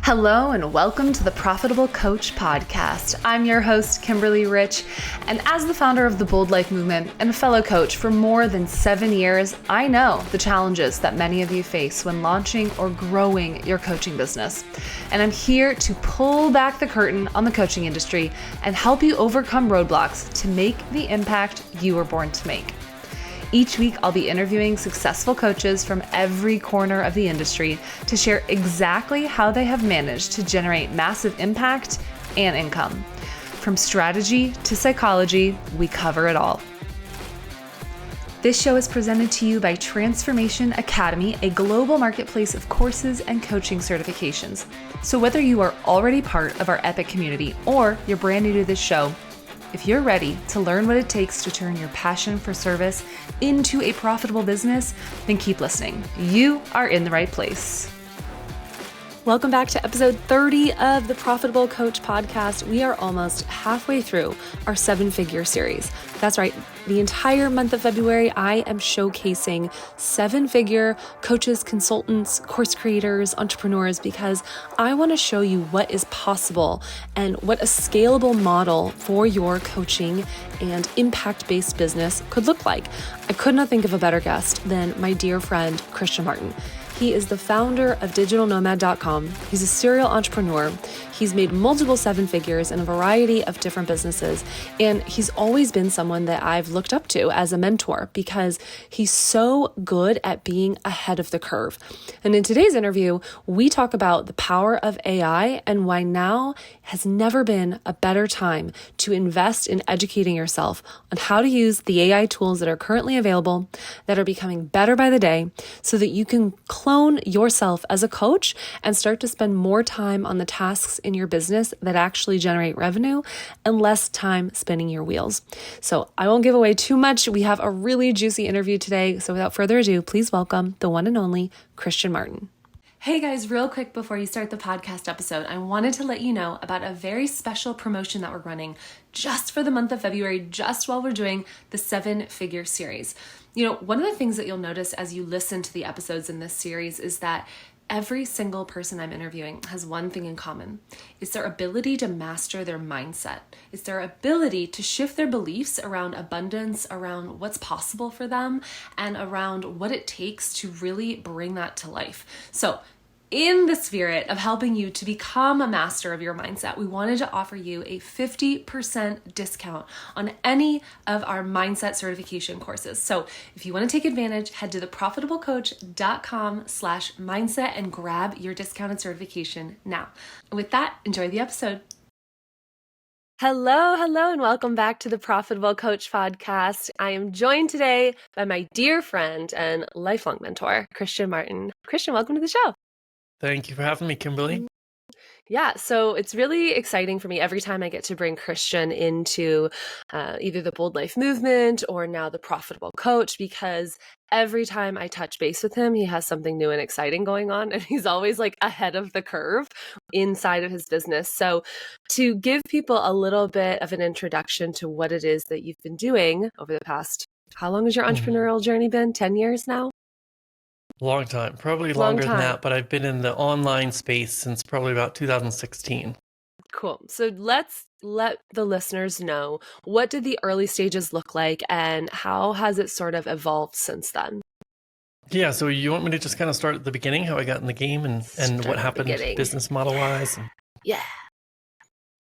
Hello and welcome to the Profitable Coach Podcast. I'm your host, Kimberly Rich, and as the founder of the Bold Life Movement and a fellow coach for more than 7 years, I know the challenges that many of you face when launching or growing your coaching business. And I'm here to pull back the curtain on the coaching industry and help you overcome roadblocks to make the impact you were born to make. Each week, I'll be interviewing successful coaches from every corner of the industry to share exactly how they have managed to generate massive impact and income. From strategy to psychology, we cover it all. This show is presented to you by Transformation Academy, a global marketplace of courses and coaching certifications. So whether you are already part of our epic community or you're brand new to this show, if you're ready to learn what it takes to turn your passion for service into a profitable business, then keep listening. You are in the right place. Welcome back to episode 30 of the Profitable Coach Podcast. We are almost halfway through our 7-figure series. That's right. The entire month of February, I am showcasing 7-figure coaches, consultants, course creators, entrepreneurs, because I want to show you what is possible and what a scalable model for your coaching and impact-based business could look like. I could not think of a better guest than my dear friend, Christian Martin. He is the founder of digitalnomad.com. He's a serial entrepreneur. He's made multiple 7 figures in a variety of different businesses. And he's always been someone that I've looked up to as a mentor because he's so good at being ahead of the curve. And in today's interview, we talk about the power of AI and why now has never been a better time to invest in educating yourself on how to use the AI tools that are currently available, that are becoming better by the day, so that you can clone yourself as a coach and start to spend more time on the tasks in your business that actually generate revenue and less time spinning your wheels. So I won't give away too much. We have a really juicy interview today. So without further ado, please welcome the one and only Christian Martin. Hey guys, real quick before you start the podcast episode, I wanted to let you know about a very special promotion that we're running just for the month of February, just while we're doing the 7-figure series. You know, one of the things that you'll notice as you listen to the episodes in this series is that every single person I'm interviewing has one thing in common. It's their ability to master their mindset. It's their ability to shift their beliefs around abundance, around what's possible for them, and around what it takes to really bring that to life. So in the spirit of helping you to become a master of your mindset, we wanted to offer you a 50% discount on any of our mindset certification courses. So if you want to take advantage, head to theprofitablecoach.com/mindset and grab your discounted certification now. And with that, enjoy the episode. Hello, and welcome back to the Profitable Coach Podcast. I am joined today by my dear friend and lifelong mentor, Christian Martin. Christian, welcome to the show. Thank you for having me, Kimberly. Yeah, so it's really exciting for me every time I get to bring Christian into either the Bold Life Movement or now the Profitable Coach, because every time I touch base with him, he has something new and exciting going on, and he's always like ahead of the curve inside of his business. So to give people a little bit of an introduction to what it is that you've been doing over the past, how long has your entrepreneurial journey been? 10 years now? Long time, probably longer than that, but I've been in the online space since probably about 2016. Cool. So let's let the listeners know, what did the early stages look like and how has it sort of evolved since then? Yeah, so you want me to just kind of start at the beginning, how I got in the game and what happened business model-wise? Yeah.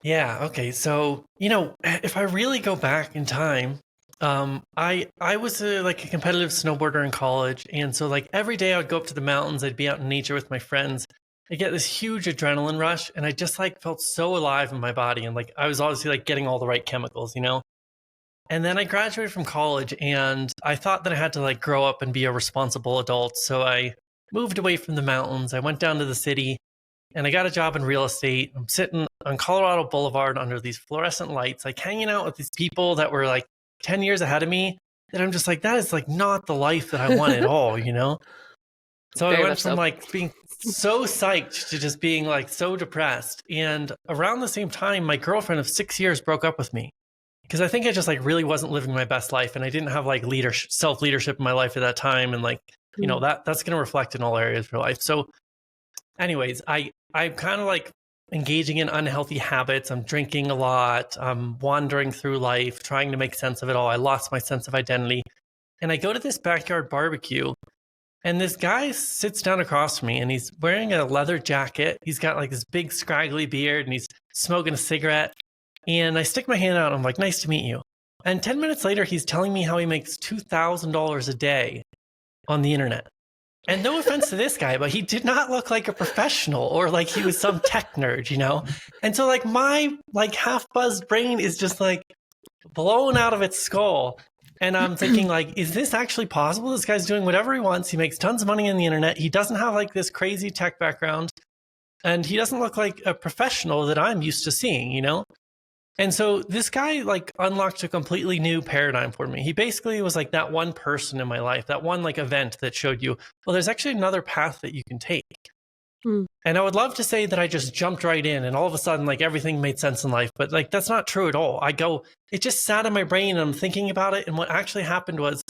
Yeah, okay. So, you know, if I really go back in time, I was a competitive snowboarder in college. And so like every day I would go up to the mountains, I'd be out in nature with my friends. I get this huge adrenaline rush and I just like felt so alive in my body. And like, I was obviously like getting all the right chemicals, you know? And then I graduated from college and I thought that I had to like grow up and be a responsible adult. So I moved away from the mountains. I went down to the city and I got a job in real estate. I'm sitting on Colorado Boulevard under these fluorescent lights, like hanging out with these people that were like 10 years ahead of me, and I'm just like, that is like not the life that I want at all, you know? So I went from like being so psyched to just being like so depressed. And around the same time, my girlfriend of 6 years broke up with me because I think I just like really wasn't living my best life. And I didn't have like self-leadership in my life at that time. And like, you know, that's going to reflect in all areas of your life. So anyways, I I'm kind of like engaging in unhealthy habits. I'm drinking a lot. I'm wandering through life, trying to make sense of it all. I lost my sense of identity. And I go to this backyard barbecue, and this guy sits down across from me, and he's wearing a leather jacket. He's got like this big scraggly beard, and he's smoking a cigarette. And I stick my hand out. And I'm like, nice to meet you. And 10 minutes later, he's telling me how he makes $2,000 a day on the internet. And no offense to this guy, but he did not look like a professional or like he was some tech nerd, you know? And so like my like half buzzed brain is just like blown out of its skull. And I'm thinking like, is this actually possible? This guy's doing whatever he wants. He makes tons of money on the internet. He doesn't have like this crazy tech background, and he doesn't look like a professional that I'm used to seeing, you know? And so this guy like unlocked a completely new paradigm for me. He basically was like that one person in my life, that one like event that showed you, well, there's actually another path that you can take. And I would love to say that I just jumped right in and all of a sudden like everything made sense in life, but like that's not true at all. It just sat in my brain and I'm thinking about it. And what actually happened was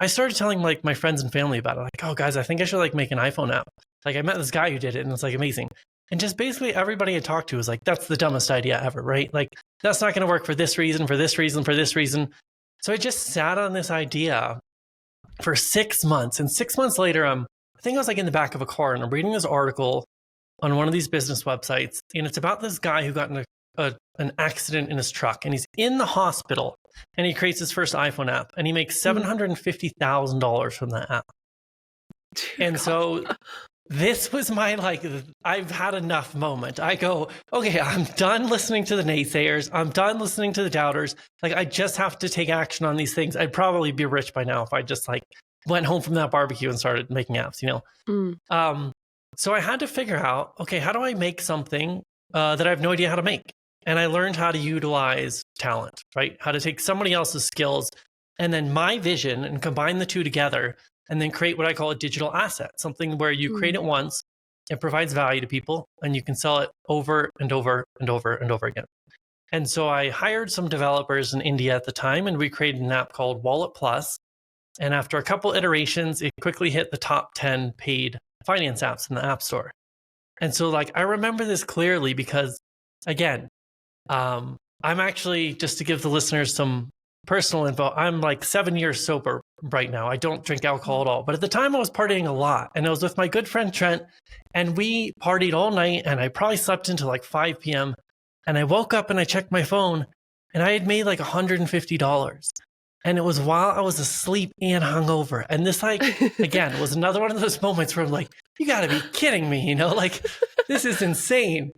I started telling like my friends and family about it. Like, oh guys, I think I should like make an iPhone app. Like I met this guy who did it and it's like amazing. And just basically everybody I talked to was like, that's the dumbest idea ever, right? Like that's not going to work for this reason, for this reason, for this reason. So I just sat on this idea for 6 months. And 6 months later, I think I was like in the back of a car and I'm reading this article on one of these business websites. And it's about this guy who got in an accident in his truck and he's in the hospital and he creates his first iPhone app and he makes $750,000 from that app. And so this was my, like, I've had enough moment. I go, okay, I'm done listening to the naysayers. I'm done listening to the doubters. Like, I just have to take action on these things. I'd probably be rich by now if I just like went home from that barbecue and started making apps, you know? So I had to figure out, okay, how do I make something that I have no idea how to make? And I learned how to utilize talent, right? How to take somebody else's skills and then my vision and combine the two together and then create what I call a digital asset, something where you create it once, it provides value to people, and you can sell it over and over and over and over again. And so I hired some developers in India at the time, and we created an app called Wallet Plus. And after a couple iterations, it quickly hit the top 10 paid finance apps in the App Store. And so like, I remember this clearly because, again, I'm actually, just to give the listeners some personal info, I'm like 7 years sober right now. I don't drink alcohol at all. But at the time I was partying a lot and I was with my good friend Trent and we partied all night and I probably slept until like 5 p.m. And I woke up and I checked my phone and I had made like $150. And it was while I was asleep and hungover. And this like, again, was another one of those moments where I'm like, you gotta be kidding me, you know, like this is insane.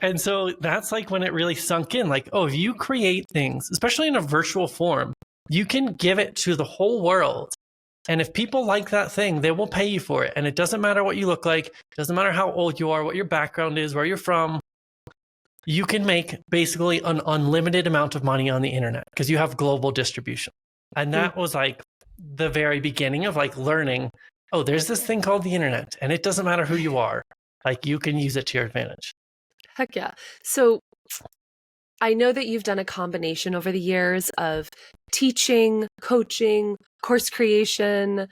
And so that's like when it really sunk in, like, oh, if you create things, especially in a virtual form, you can give it to the whole world. And if people like that thing, they will pay you for it. And it doesn't matter what you look like. It doesn't matter how old you are, what your background is, where you're from. You can make basically an unlimited amount of money on the internet because you have global distribution. And that was like the very beginning of like learning, oh, there's this thing called the internet and it doesn't matter who you are. Like you can use it to your advantage. Heck yeah. So I know that you've done a combination over the years of teaching, coaching, course creation,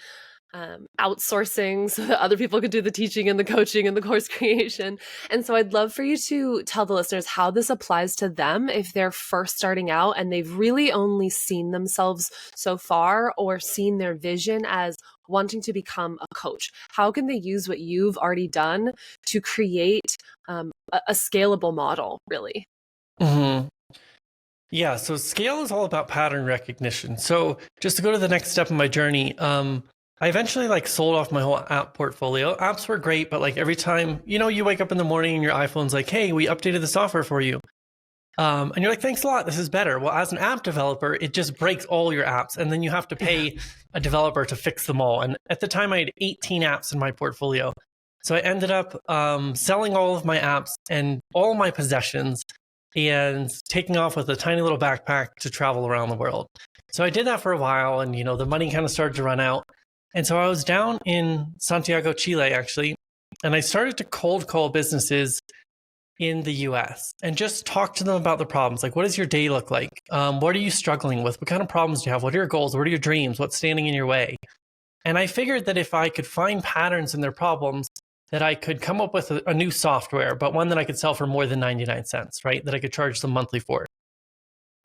outsourcing so that other people could do the teaching and the coaching and the course creation. And so I'd love for you to tell the listeners how this applies to them if they're first starting out and they've really only seen themselves so far or seen their vision as wanting to become a coach. How can they use what you've already done to create a scalable model, really? Mm-hmm. Yeah, so scale is all about pattern recognition. So just to go to the next step in my journey, I eventually like sold off my whole app portfolio. Apps were great, but like every time, you know, you wake up in the morning and your iPhone's like, hey, we updated the software for you. And you're like, thanks a lot, this is better. Well, as an app developer, it just breaks all your apps. And then you have to pay a developer to fix them all. And at the time I had 18 apps in my portfolio. So I ended up selling all of my apps and all my possessions and taking off with a tiny little backpack to travel around the world. So I did that for a while and, you know, the money kind of started to run out. And so I was down in Santiago, Chile, actually, and I started to cold call businesses in the US and just talk to them about the problems. Like, what does your day look like? What are you struggling with? What kind of problems do you have? What are your goals? What are your dreams? What's standing in your way? And I figured that if I could find patterns in their problems, that I could come up with a new software, but one that I could sell for more than 99 cents, right? That I could charge them monthly for.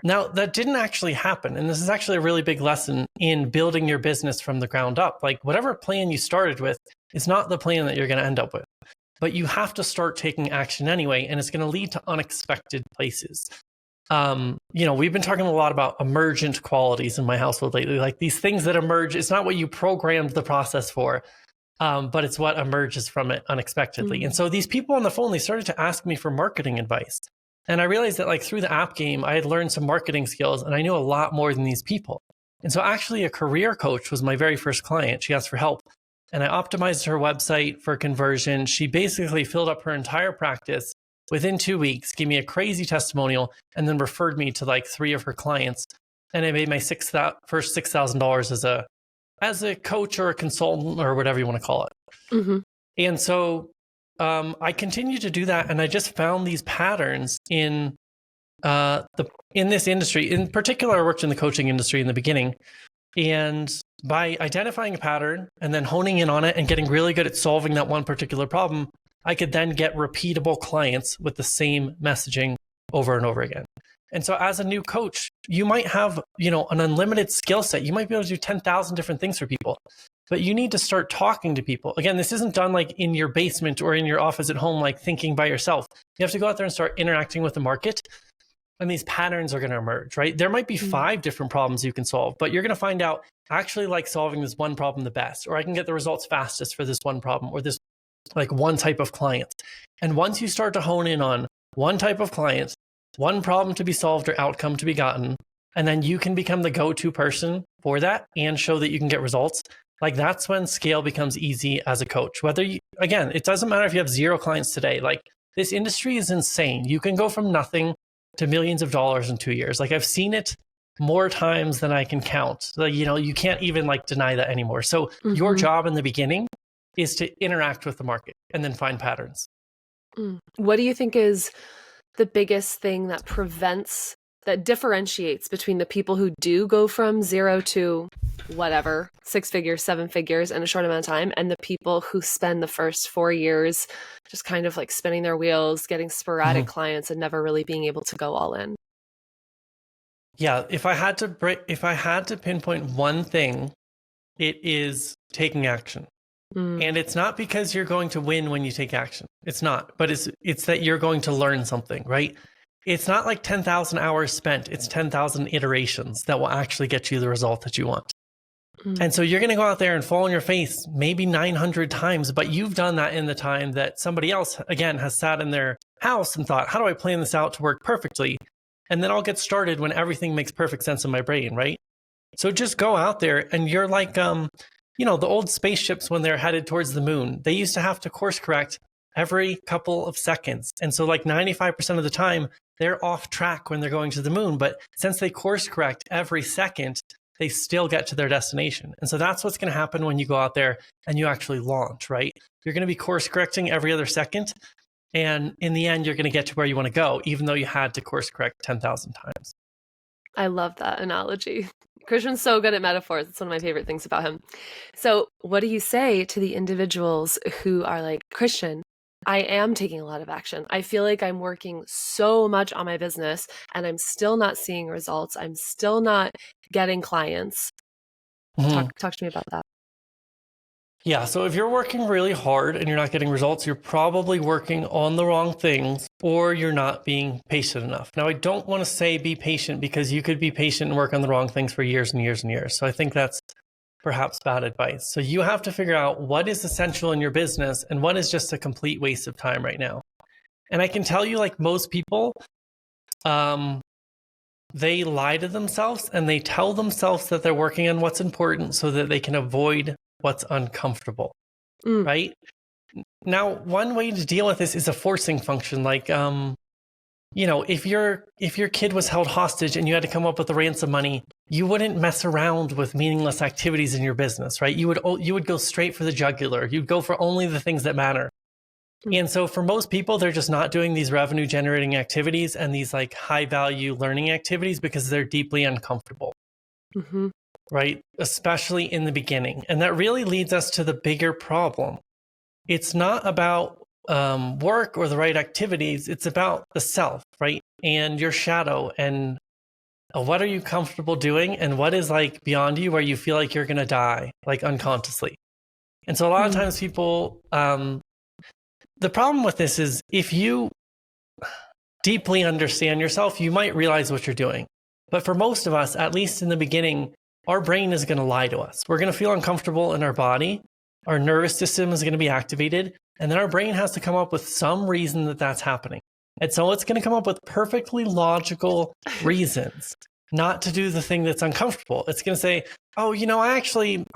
Now, that didn't actually happen. And this is actually a really big lesson in building your business from the ground up. Like whatever plan you started with is not the plan that you're going to end up with. But you have to start taking action anyway, and it's going to lead to unexpected places. We've been talking a lot about emergent qualities in my household lately, like these things that emerge. It's not what you programmed the process for, but it's what emerges from it unexpectedly. Mm-hmm. And so these people on the phone, they started to ask me for marketing advice. And I realized that like through the app game, I had learned some marketing skills and I knew a lot more than these people. And so actually a career coach was my very first client. She asked for help. And I optimized her website for conversion. She basically filled up her entire practice within 2 weeks, gave me a crazy testimonial, and then referred me to like 3 of her clients. And I made my first $6,000 as a coach or a consultant or whatever you want to call it. Mm-hmm. And so I continued to do that, and I just found these patterns in this industry. In particular, I worked in the coaching industry in the beginning, and by identifying a pattern and then honing in on it and getting really good at solving that one particular problem, I could then get repeatable clients with the same messaging over and over again. And so as a new coach, you might have, an unlimited skill set. You might be able to do 10,000 different things for people, but you need to start talking to people. Again, this isn't done like in your basement or in your office at home, like thinking by yourself. You have to go out there and start interacting with the market. And these patterns are going to emerge, right? There might be 5 different problems you can solve, but you're going to find out I actually like solving this one problem the best, or I can get the results fastest for this one problem or this like one type of client. And once you start to hone in on one type of client, one problem to be solved or outcome to be gotten, and then you can become the go-to person for that and show that you can get results, like that's when scale becomes easy as a coach. Again, it doesn't matter if you have 0 clients today, like this industry is insane. You can go from nothing to millions of dollars in 2 years. Like I've seen it more times than I can count. Like, you can't even like deny that anymore. So your job in the beginning is to interact with the market and then find patterns. What do you think is the biggest thing that differentiates between the people who do go from 0 to whatever, 6 figures, 7 figures in a short amount of time, and the people who spend the first 4 years just kind of like spinning their wheels, getting sporadic clients and never really being able to go all in? Yeah, if I had to pinpoint one thing, it is taking action. And it's not because you're going to win when you take action. It's not, but it's that you're going to learn something, right? It's not like 10,000 hours spent. It's 10,000 iterations that will actually get you the result that you want. And so you're going to go out there and fall on your face maybe 900 times, but you've done that in the time that somebody else, again, has sat in their house and thought, how do I plan this out to work perfectly? And then I'll get started when everything makes perfect sense in my brain, right? So just go out there and you're like, the old spaceships when they're headed towards the moon, they used to have to course correct every couple of seconds. And so like 95% of the time, they're off track when they're going to the moon. But since they course correct every second, they still get to their destination. And so that's what's going to happen when you go out there and you actually launch, right? You're going to be course correcting every other second. And in the end, you're going to get to where you want to go, even though you had to course correct 10,000 times. I love that analogy. Christian's so good at metaphors. It's one of my favorite things about him. So what do you say to the individuals who are like, Christian, I am taking a lot of action. I feel like I'm working so much on my business and I'm still not seeing results. I'm still not getting clients. Talk to me about that. Yeah. So if you're working really hard and you're not getting results, you're probably working on the wrong things or you're not being patient enough. Now, I don't want to say be patient because you could be patient and work on the wrong things for years and years and years. So I think that's perhaps bad advice. So you have to figure out what is essential in your business and what is just a complete waste of time right now. And I can tell you, like most people, they lie to themselves and they tell themselves that they're working on what's important so that they can avoid what's uncomfortable, right? Now, one way to deal with this is a forcing function. Like, if your kid was held hostage and you had to come up with the ransom money, you wouldn't mess around with meaningless activities in your business, right? You would go straight for the jugular. You'd go for only the things that matter. And so for most people, they're just not doing these revenue generating activities and these like high value learning activities because they're deeply uncomfortable. Right? Especially in the beginning. And that really leads us to the bigger problem. it's not about work or the right activities. It's about the self, right? And your shadow, and what are you comfortable doing, and what is like beyond you where you feel like you're going to die, like unconsciously. And so a lot of times people, the problem with this is if you deeply understand yourself, you might realize what you're doing. But for most of us, at least in the beginning, our brain is going to lie to us. We're going to feel uncomfortable in our body. Our nervous system is going to be activated. And then our brain has to come up with some reason that that's happening. And so it's going to come up with perfectly logical reasons not to do the thing that's uncomfortable. It's going to say, oh, I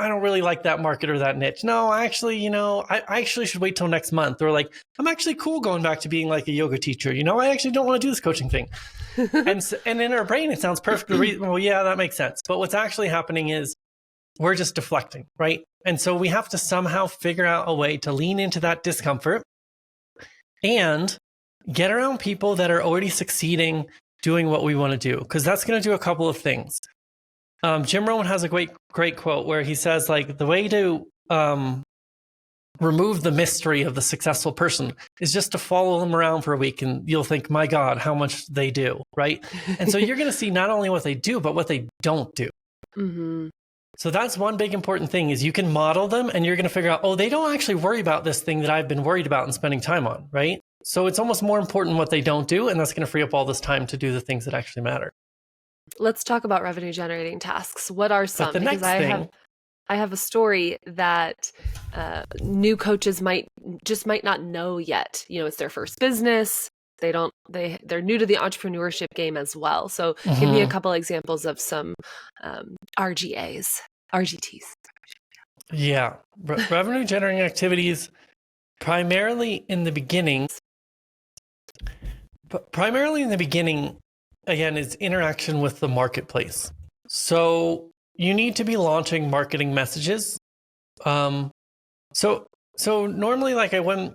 don't really like that market or that niche. No, I actually should wait till next month. Or like, I'm actually cool going back to being like a yoga teacher. I actually don't want to do this coaching thing. and in our brain, it sounds perfectly reasonable. Yeah, that makes sense. But what's actually happening is we're just deflecting, right? And so we have to somehow figure out a way to lean into that discomfort and get around people that are already succeeding doing what we want to do, because that's going to do a couple of things. Jim Rohn has a great quote where he says, like, the way to remove the mystery of the successful person is just to follow them around for a week, and you'll think, my God, how much they do, right? And so you're going to see not only what they do, but what they don't do. Mm-hmm. So that's one big important thing, is you can model them, and you're going to figure out, oh, they don't actually worry about this thing that I've been worried about and spending time on, right? So it's almost more important what they don't do, and that's going to free up all this time to do the things that actually matter. Let's talk about revenue generating tasks. What are some? But the next thing, I have a story that new coaches might not know yet. It's their first business. They're new to the entrepreneurship game as well. So give me a couple examples of some RGTs. Yeah, revenue generating activities primarily in the beginning. Again, is interaction with the marketplace. So you need to be launching marketing messages. So normally, like, I wouldn't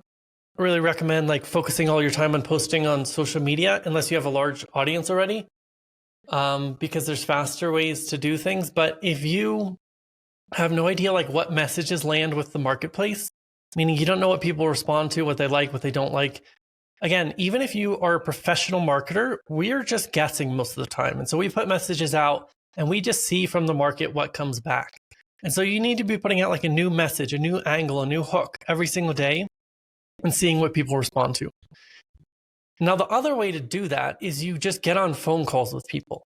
really recommend like focusing all your time on posting on social media unless you have a large audience already, because there's faster ways to do things. But if you have no idea like what messages land with the marketplace, meaning you don't know what people respond to, what they like, what they don't like. Again, even if you are a professional marketer, we're just guessing most of the time. And so we put messages out and we just see from the market what comes back. And so you need to be putting out like a new message, a new angle, a new hook every single day and seeing what people respond to. Now, the other way to do that is you just get on phone calls with people.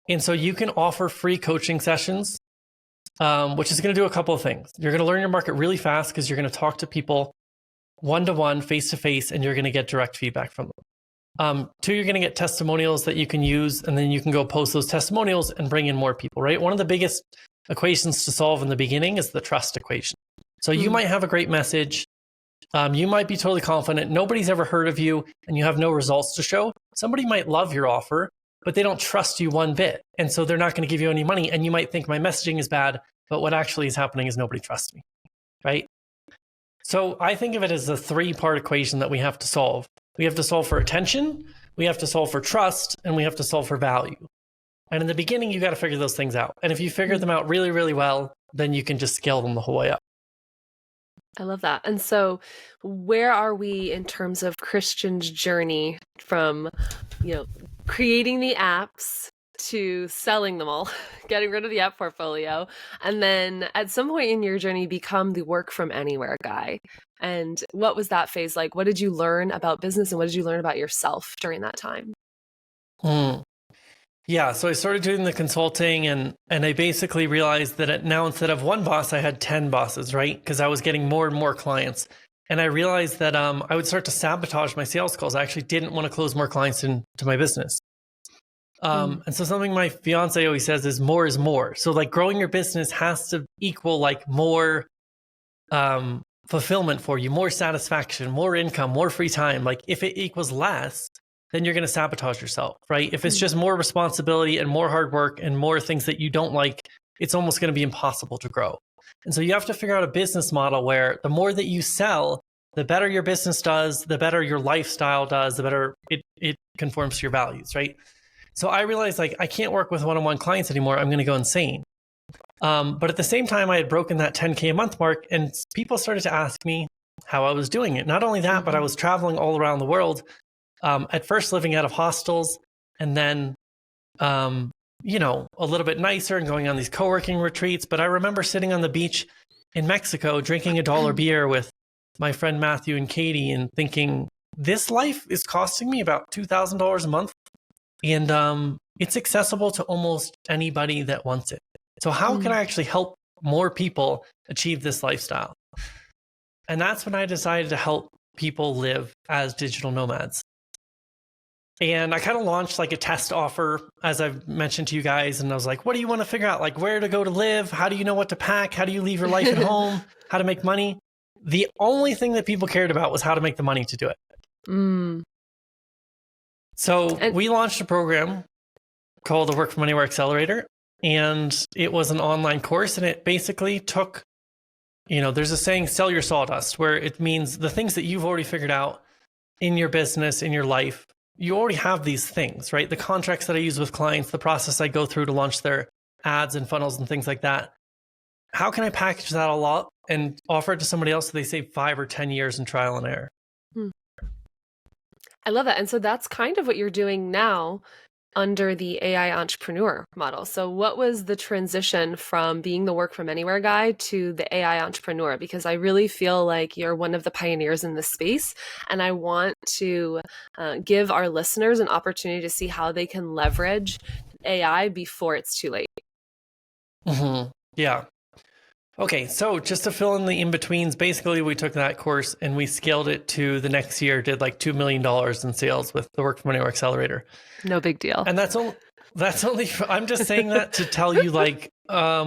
And so you can offer free coaching sessions, which is going to do a couple of things. You're going to learn your market really fast because you're going to talk to people one-to-one, face-to-face, and you're going to get direct feedback from them. Two, you're going to get testimonials that you can use, and then you can go post those testimonials and bring in more people, right? One of the biggest equations to solve in the beginning is the trust equation. So you might have a great message. You might be totally confident. Nobody's ever heard of you, and you have no results to show. Somebody might love your offer, but they don't trust you one bit. And so they're not going to give you any money. And you might think my messaging is bad, but what actually is happening is nobody trusts me, right? So I think of it as a three-part equation that we have to solve. We have to solve for attention, we have to solve for trust, and we have to solve for value. And in the beginning, you got to figure those things out. And if you figure them out really, really well, then you can just scale them the whole way up. I love that. And so where are we in terms of Christian's journey from, creating the apps to selling them all, getting rid of the app portfolio, and then at some point in your journey become the work from anywhere guy? And what was that phase like? What did you learn about business and what did you learn about yourself during that time? Yeah, so I started doing the consulting and I basically realized that now instead of one boss, I had 10 bosses, right? Because I was getting more and more clients. And I realized that I would start to sabotage my sales calls. I actually didn't want to close more clients into my business. And so something my fiance always says is more. So like growing your business has to equal like more fulfillment for you, more satisfaction, more income, more free time. Like if it equals less, then you're going to sabotage yourself, right? If it's just more responsibility and more hard work and more things that you don't like, it's almost going to be impossible to grow. And so you have to figure out a business model where the more that you sell, the better your business does, the better your lifestyle does, the better it conforms to your values, right? So I realized like I can't work with one-on-one clients anymore. I'm going to go insane. But at the same time, I had broken that 10K a month mark and people started to ask me, how I was doing it. Not only that, but I was traveling all around the world, at first living out of hostels, and then, you know, a little bit nicer and going on these co-working retreats. But I remember sitting on the beach in Mexico, drinking $1 beer with my friend Matthew and Katie, and thinking, this life is costing me about $2,000 a month. And it's accessible to almost anybody that wants it. So how can I actually help more people achieve this lifestyle? And that's when I decided to help people live as digital nomads. And I kind of launched like a test offer, as I've mentioned to you guys. And I was like, what do you want to figure out? Like, where to go to live? How do you know what to pack? How do you leave your life at home? How to make money? The only thing that people cared about was how to make the money to do it. So we launched a program called the Work From Anywhere Accelerator. And it was an online course. And it basically took, you know, there's a saying, sell your sawdust, where it means the things that you've already figured out in your business, in your life. You already have these things, right? The contracts that I use with clients, the process I go through to launch their ads and funnels and things like that. How can I package that all up and offer it to somebody else so they save 5 or 10 years in trial and error? I love that. And so that's kind of what you're doing now under the AI entrepreneur model. So what was the transition from being the work from anywhere guy to the AI entrepreneur? Because I really feel like you're one of the pioneers in this space. And I want to give our listeners an opportunity to see how they can leverage AI before it's too late. Yeah. Okay, so just to fill in the in-betweens, basically we took that course and we scaled it to the next year, did like $2 million in sales with the Work From Anywhere Accelerator. No big deal. And that's only, I'm just saying that to tell you, like,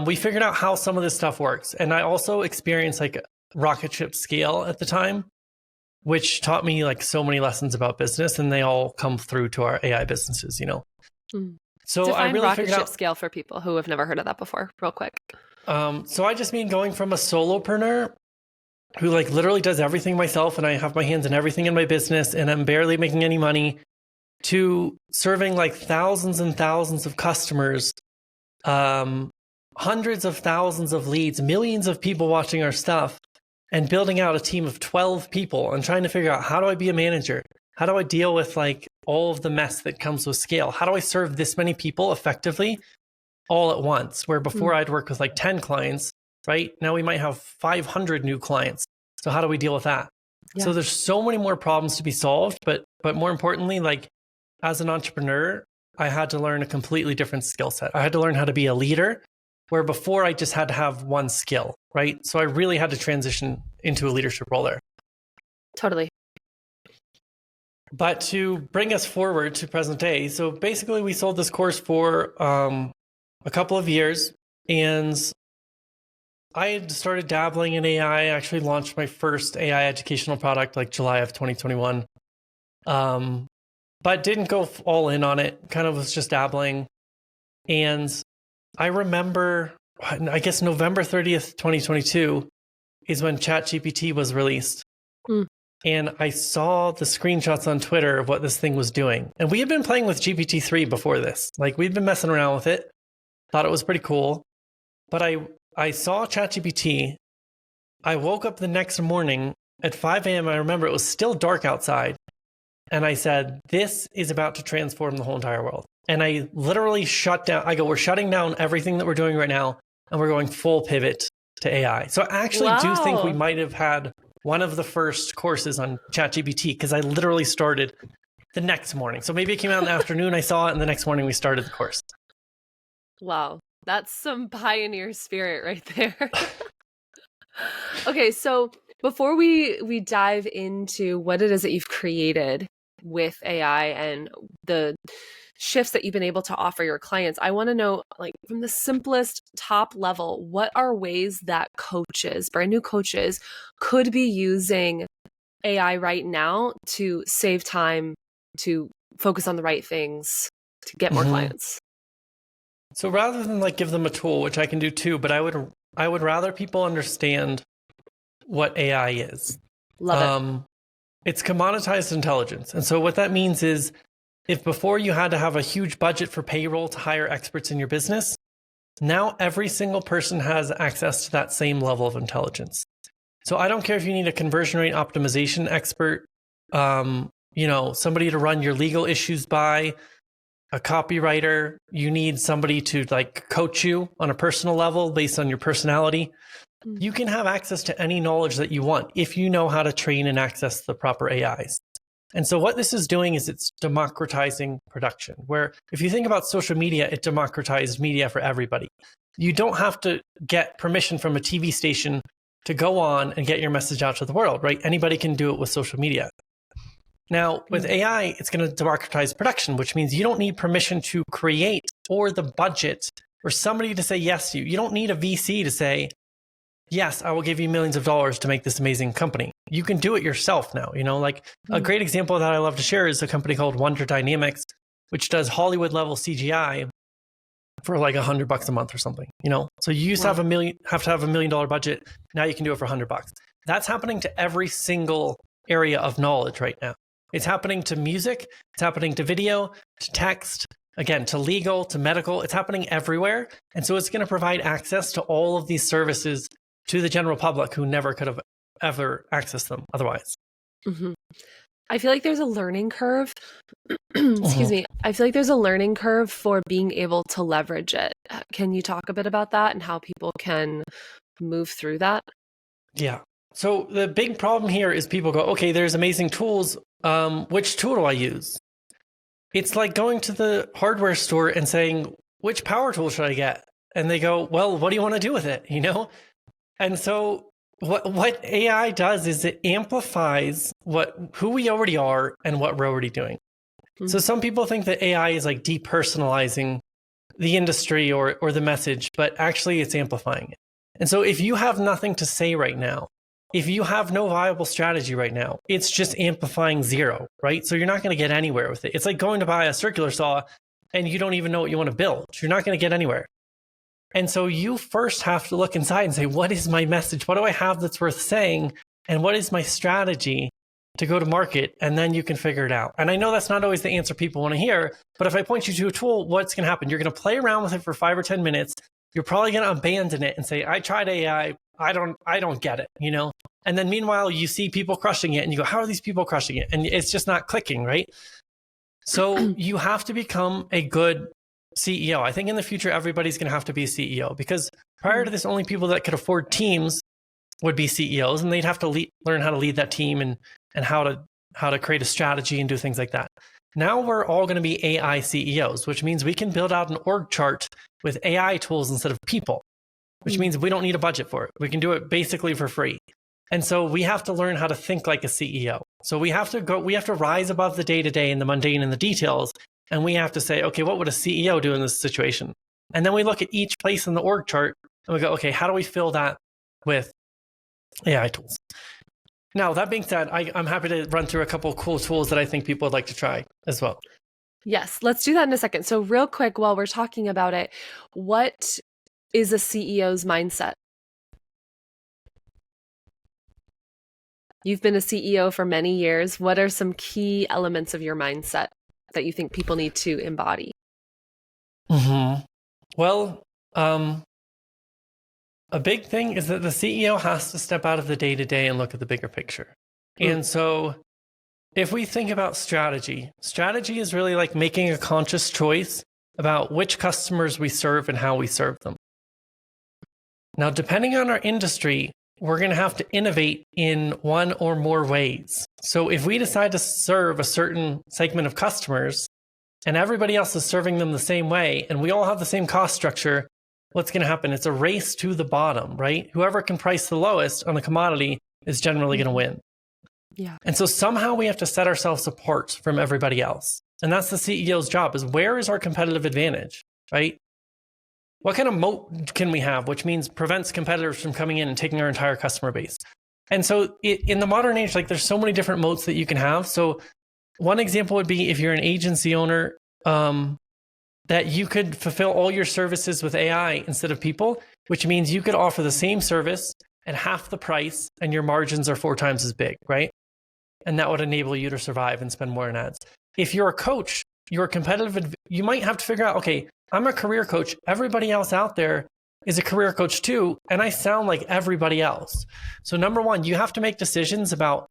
we figured out how some of this stuff works. And I also experienced like rocket ship scale at the time, which taught me like so many lessons about business, and they all come through to our AI businesses, you know? So Define I really rocket figured ship out scale for people who have never heard of that before, real quick. So I just mean going from a solopreneur who like literally does everything myself, and I have my hands in everything in my business and I'm barely making any money, to serving like thousands and thousands of customers, hundreds of thousands of leads, millions of people watching our stuff, and building out a team of 12 people and trying to figure out, how do I be a manager? How do I deal with like all of the mess that comes with scale? How do I serve this many people effectively all at once? Where before I'd work with like 10 clients, right? Now we might have 500 new clients. So how do we deal with that? Yeah. So there's so many more problems to be solved, but more importantly, like as an entrepreneur, I had to learn a completely different skill set. I had to learn how to be a leader, where before I just had to have one skill, right? So I really had to transition into a leadership role there. Totally. But to bring us forward to present day, so basically we sold this course for a couple of years, and I had started dabbling in AI. I actually launched my first AI educational product like July of 2021, but didn't go all in on it, kind of was just dabbling. And I remember, I guess November 30th, 2022 is when ChatGPT was released. And I saw the screenshots on Twitter of what this thing was doing. And we had been playing with GPT-3 before this. Like we'd been messing around with it. Thought it was pretty cool. But I saw ChatGPT. I woke up the next morning at 5 a.m. I remember it was still dark outside. And I said, this is about to transform the whole entire world. And I literally shut down. I go, we're shutting down everything that we're doing right now. And we're going full pivot to AI. So I actually do think we might have had one of the first courses on ChatGPT, because I literally started the next morning. So maybe it came out in the afternoon, I saw it, and the next morning we started the course. Wow, that's some pioneer spirit right there. Okay, so before we dive into what it is that you've created with AI and the shifts that you've been able to offer your clients, I want to know, like, from the simplest top level, what are ways that coaches, brand new coaches, could be using AI right now to save time, to focus on the right things, to get more clients? So rather than like give them a tool, which I can do too, but I would rather people understand what AI is. Love it. It's commoditized intelligence. And so what that means is, if before you had to have a huge budget for payroll to hire experts in your business, now every single person has access to that same level of intelligence. So I don't care if you need a conversion rate optimization expert, somebody to run your legal issues by, a copywriter. You need somebody to like coach you on a personal level based on your personality. You can have access to any knowledge that you want if you know how to train and access the proper AIs. And so what this is doing is it's democratizing production, where if you think about social media, it democratized media for everybody. You don't have to get permission from a TV station to go on and get your message out to the world, right? Anybody can do it with social media. Now, with AI, it's going to democratize production, which means you don't need permission to create or the budget or somebody to say yes to you. You don't need a VC to say, yes, I will give you millions of dollars to make this amazing company. You can do it yourself now. A great example that I love to share is a company called Wonder Dynamics, which does Hollywood level CGI for like $100 a month or something, So you used to have to have $1 million budget. Now you can do it for $100. That's happening to every single area of knowledge right now. It's happening to music. It's happening to video, to text, again, to legal, to medical. It's happening everywhere. And so it's going to provide access to all of these services to the general public who never could have ever accessed them otherwise. Mm-hmm. I feel like there's a learning curve. Excuse me. I feel like there's a learning curve for being able to leverage it. Can you talk a bit about that and how people can move through that? Yeah. So the big problem here is people go, okay, there's amazing tools. Which tool do I use? It's like going to the hardware store and saying, which power tool should I get? And they go, well, what do you want to do with it? And so what AI does is it amplifies who we already are and what we're already doing. Mm-hmm. So some people think that AI is like depersonalizing the industry or the message, but actually it's amplifying it. And so if you have nothing to say right now, if you have no viable strategy right now, it's just amplifying zero, right? So you're not going to get anywhere with it. It's like going to buy a circular saw and you don't even know what you want to build. You're not going to get anywhere. And so you first have to look inside and say, what is my message? What do I have that's worth saying? And what is my strategy to go to market? And then you can figure it out. And I know that's not always the answer people want to hear, but if I point you to a tool, what's going to happen? You're going to play around with it for 5 or 10 minutes. You're probably going to abandon it and say, I tried AI. I don't get it, And then meanwhile, you see people crushing it and you go, how are these people crushing it? And it's just not clicking, right? So you have to become a good CEO. I think in the future, everybody's going to have to be a CEO because prior to this, only people that could afford teams would be CEOs, and they'd have to learn how to lead that team and how to create a strategy and do things like that. Now we're all going to be AI CEOs, which means we can build out an org chart with AI tools instead of people, which means we don't need a budget for it. We can do it basically for free. And so we have to learn how to think like a CEO. So we have to rise above the day-to-day and the mundane and the details. And we have to say, okay, what would a CEO do in this situation? And then we look at each place in the org chart and we go, okay, how do we fill that with AI tools? Now, that being said, I'm happy to run through a couple of cool tools that I think people would like to try as well. Yes, let's do that in a second. So real quick, while we're talking about it, what is a CEO's mindset? You've been a CEO for many years. What are some key elements of your mindset that you think people need to embody? Mm-hmm. Well, a big thing is that the CEO has to step out of the day-to-day and look at the bigger picture. And so if we think about strategy is really like making a conscious choice about which customers we serve and how we serve them. Now, depending on our industry, we're going to have to innovate in one or more ways. So if we decide to serve a certain segment of customers and everybody else is serving them the same way and we all have the same cost structure, what's going to happen? It's a race to the bottom, right? Whoever can price the lowest on the commodity is generally going to win. Yeah. And so somehow we have to set ourselves apart from everybody else. And that's the CEO's job, is where is our competitive advantage, right? What kind of moat can we have, which means prevents competitors from coming in and taking our entire customer base? And so in the modern age, like there's so many different moats that you can have. So one example would be if you're an agency owner, that you could fulfill all your services with AI instead of people, which means you could offer the same service at half the price and your margins are 4 times as big, right? And that would enable you to survive and spend more on ads. If you're a coach, you're competitive, you might have to figure out, okay, I'm a career coach. Everybody else out there is a career coach too, and I sound like everybody else. So number one, you have to make decisions about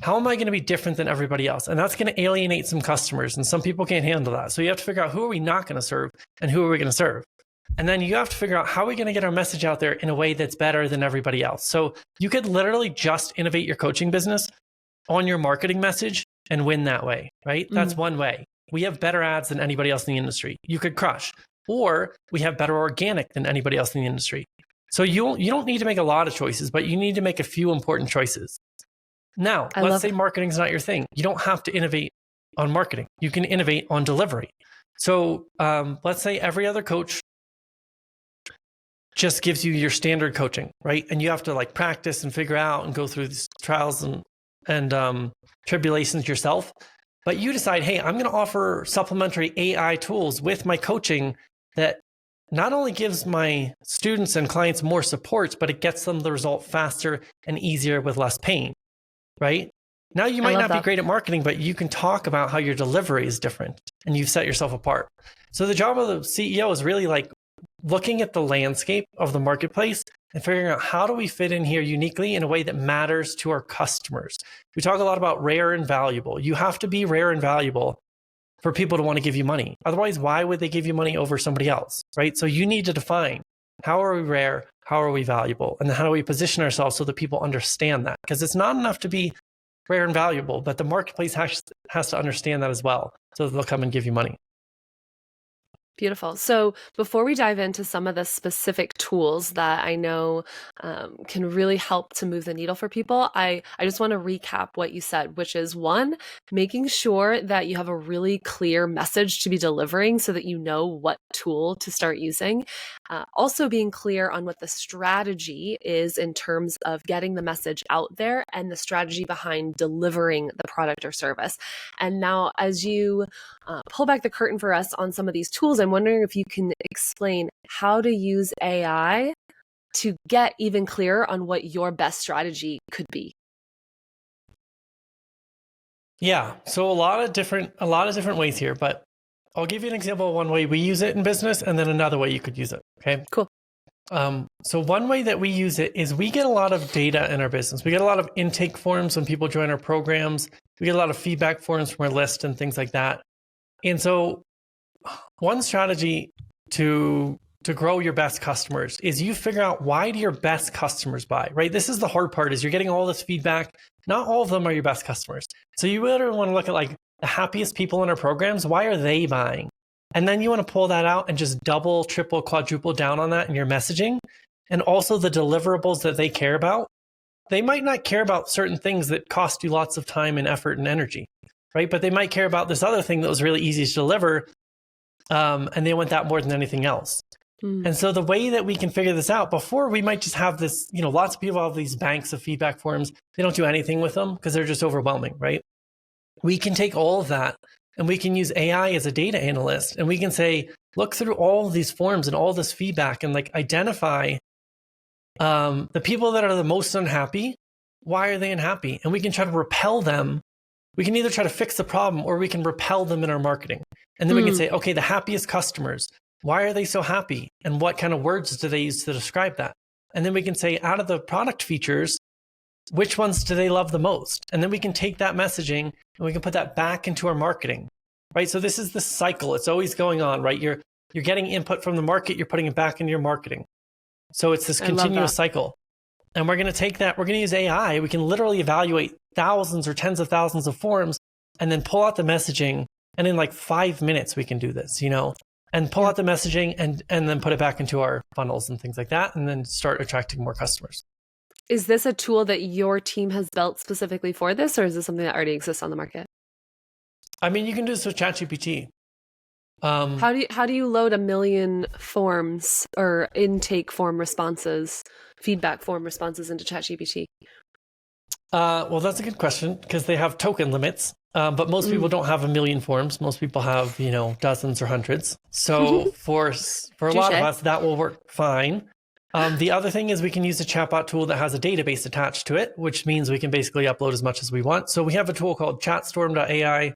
how am I going to be different than everybody else? And that's going to alienate some customers, and some people can't handle that. So you have to figure out who are we not going to serve and who are we going to serve? And then you have to figure out how are we going to get our message out there in a way that's better than everybody else. So you could literally just innovate your coaching business on your marketing message and win that way, right? That's one way. We have better ads than anybody else in the industry. You could crush. Or we have better organic than anybody else in the industry. So you don't need to make a lot of choices, but you need to make a few important choices. Now, let's say marketing is not your thing. You don't have to innovate on marketing. You can innovate on delivery. So let's say every other coach just gives you your standard coaching, right? And you have to like practice and figure out and go through these trials and tribulations yourself. But you decide, hey, I'm going to offer supplementary AI tools with my coaching that not only gives my students and clients more supports, but it gets them the result faster and easier with less pain, right? Now you might not be great at marketing, but you can talk about how your delivery is different and you've set yourself apart. So the job of the CEO is really like looking at the landscape of the marketplace and figuring out how do we fit in here uniquely in a way that matters to our customers. We talk a lot about rare and valuable. You have to be rare and valuable for people to want to give you money. Otherwise, why would they give you money over somebody else, right? So you need to define, how are we rare? How are we valuable? And how do we position ourselves so that people understand that? Because it's not enough to be rare and valuable, but the marketplace has to understand that as well, so that they'll come and give you money. Beautiful. So before we dive into some of the specific tools that I know can really help to move the needle for people, I just want to recap what you said, which is one, making sure that you have a really clear message to be delivering so that you know what tool to start using. Also being clear on what the strategy is in terms of getting the message out there and the strategy behind delivering the product or service. And now as you pull back the curtain for us on some of these tools, I'm wondering if you can explain how to use AI to get even clearer on what your best strategy could be. Yeah, so a lot of different ways here, but I'll give you an example of one way we use it in business and then another way you could use it. Okay, cool. So one way that we use it is we get a lot of data in our business. We get a lot of intake forms when people join our programs. We get a lot of feedback forms from our list and things like that. And so one strategy to grow your best customers is you figure out, why do your best customers buy, right? This is the hard part, is you're getting all this feedback. Not all of them are your best customers. So you really want to look at like the happiest people in our programs. Why are they buying? And then you want to pull that out and just double, triple, quadruple down on that in your messaging. And also the deliverables that they care about. They might not care about certain things that cost you lots of time and effort and energy, right? But they might care about this other thing that was really easy to deliver. And they want that more than anything else. And so the way that we can figure this out, before we might just have this, lots of people have these banks of feedback forms. They don't do anything with them because they're just overwhelming, right? We can take all of that and we can use AI as a data analyst, and we can say, look through all of these forms and all this feedback and like identify the people that are the most unhappy. Why are they unhappy? And we can try to repel them. We can either try to fix the problem or we can repel them in our marketing. And then we can say, okay, the happiest customers, why are they so happy? And what kind of words do they use to describe that? And then we can say, out of the product features, which ones do they love the most? And then we can take that messaging and we can put that back into our marketing, right? So this is the cycle. It's always going on, right? You're getting input from the market, you're putting it back into your marketing. So it's this continuous cycle. And we're going to take that, we're going to use AI. We can literally evaluate thousands or tens of thousands of forms and then pull out the messaging. And in like 5 minutes, we can do this, and pull out the messaging and then put it back into our funnels and things like that, and then start attracting more customers. Is this a tool that your team has built specifically for this, or is this something that already exists on the market? I mean, you can do this with ChatGPT. How do you load 1 million forms or intake form responses, feedback form responses into ChatGPT? Well, that's a good question because they have token limits. But most people don't have 1 million forms. Most people have, dozens or hundreds. So for a lot of us, that will work fine. The other thing is we can use a chatbot tool that has a database attached to it, which means we can basically upload as much as we want. So we have a tool called chatstorm.ai,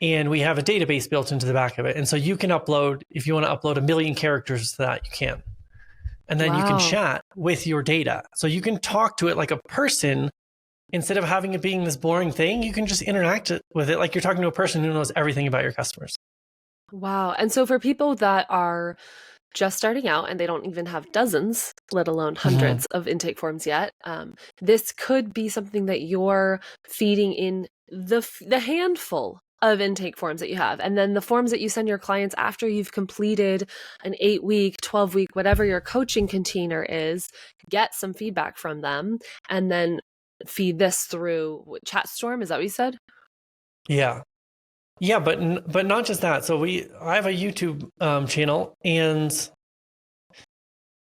and we have a database built into the back of it. And so you can upload, if you want to upload 1 million characters to that, you can. And then you can Wow. chat with your data. So you can talk to it like a person instead of having it being this boring thing. You can just interact with it like you're talking to a person who knows everything about your customers. Wow. And so for people that are just starting out and they don't even have dozens, let alone hundreds of intake forms yet, this could be something that you're feeding in the handful of intake forms that you have. And then the forms that you send your clients after you've completed an 8-week, 12-week, whatever your coaching container is, get some feedback from them and then feed this through ChatStorm. Is that what you said? Yeah. Yeah, but not just that. So I have a YouTube channel, and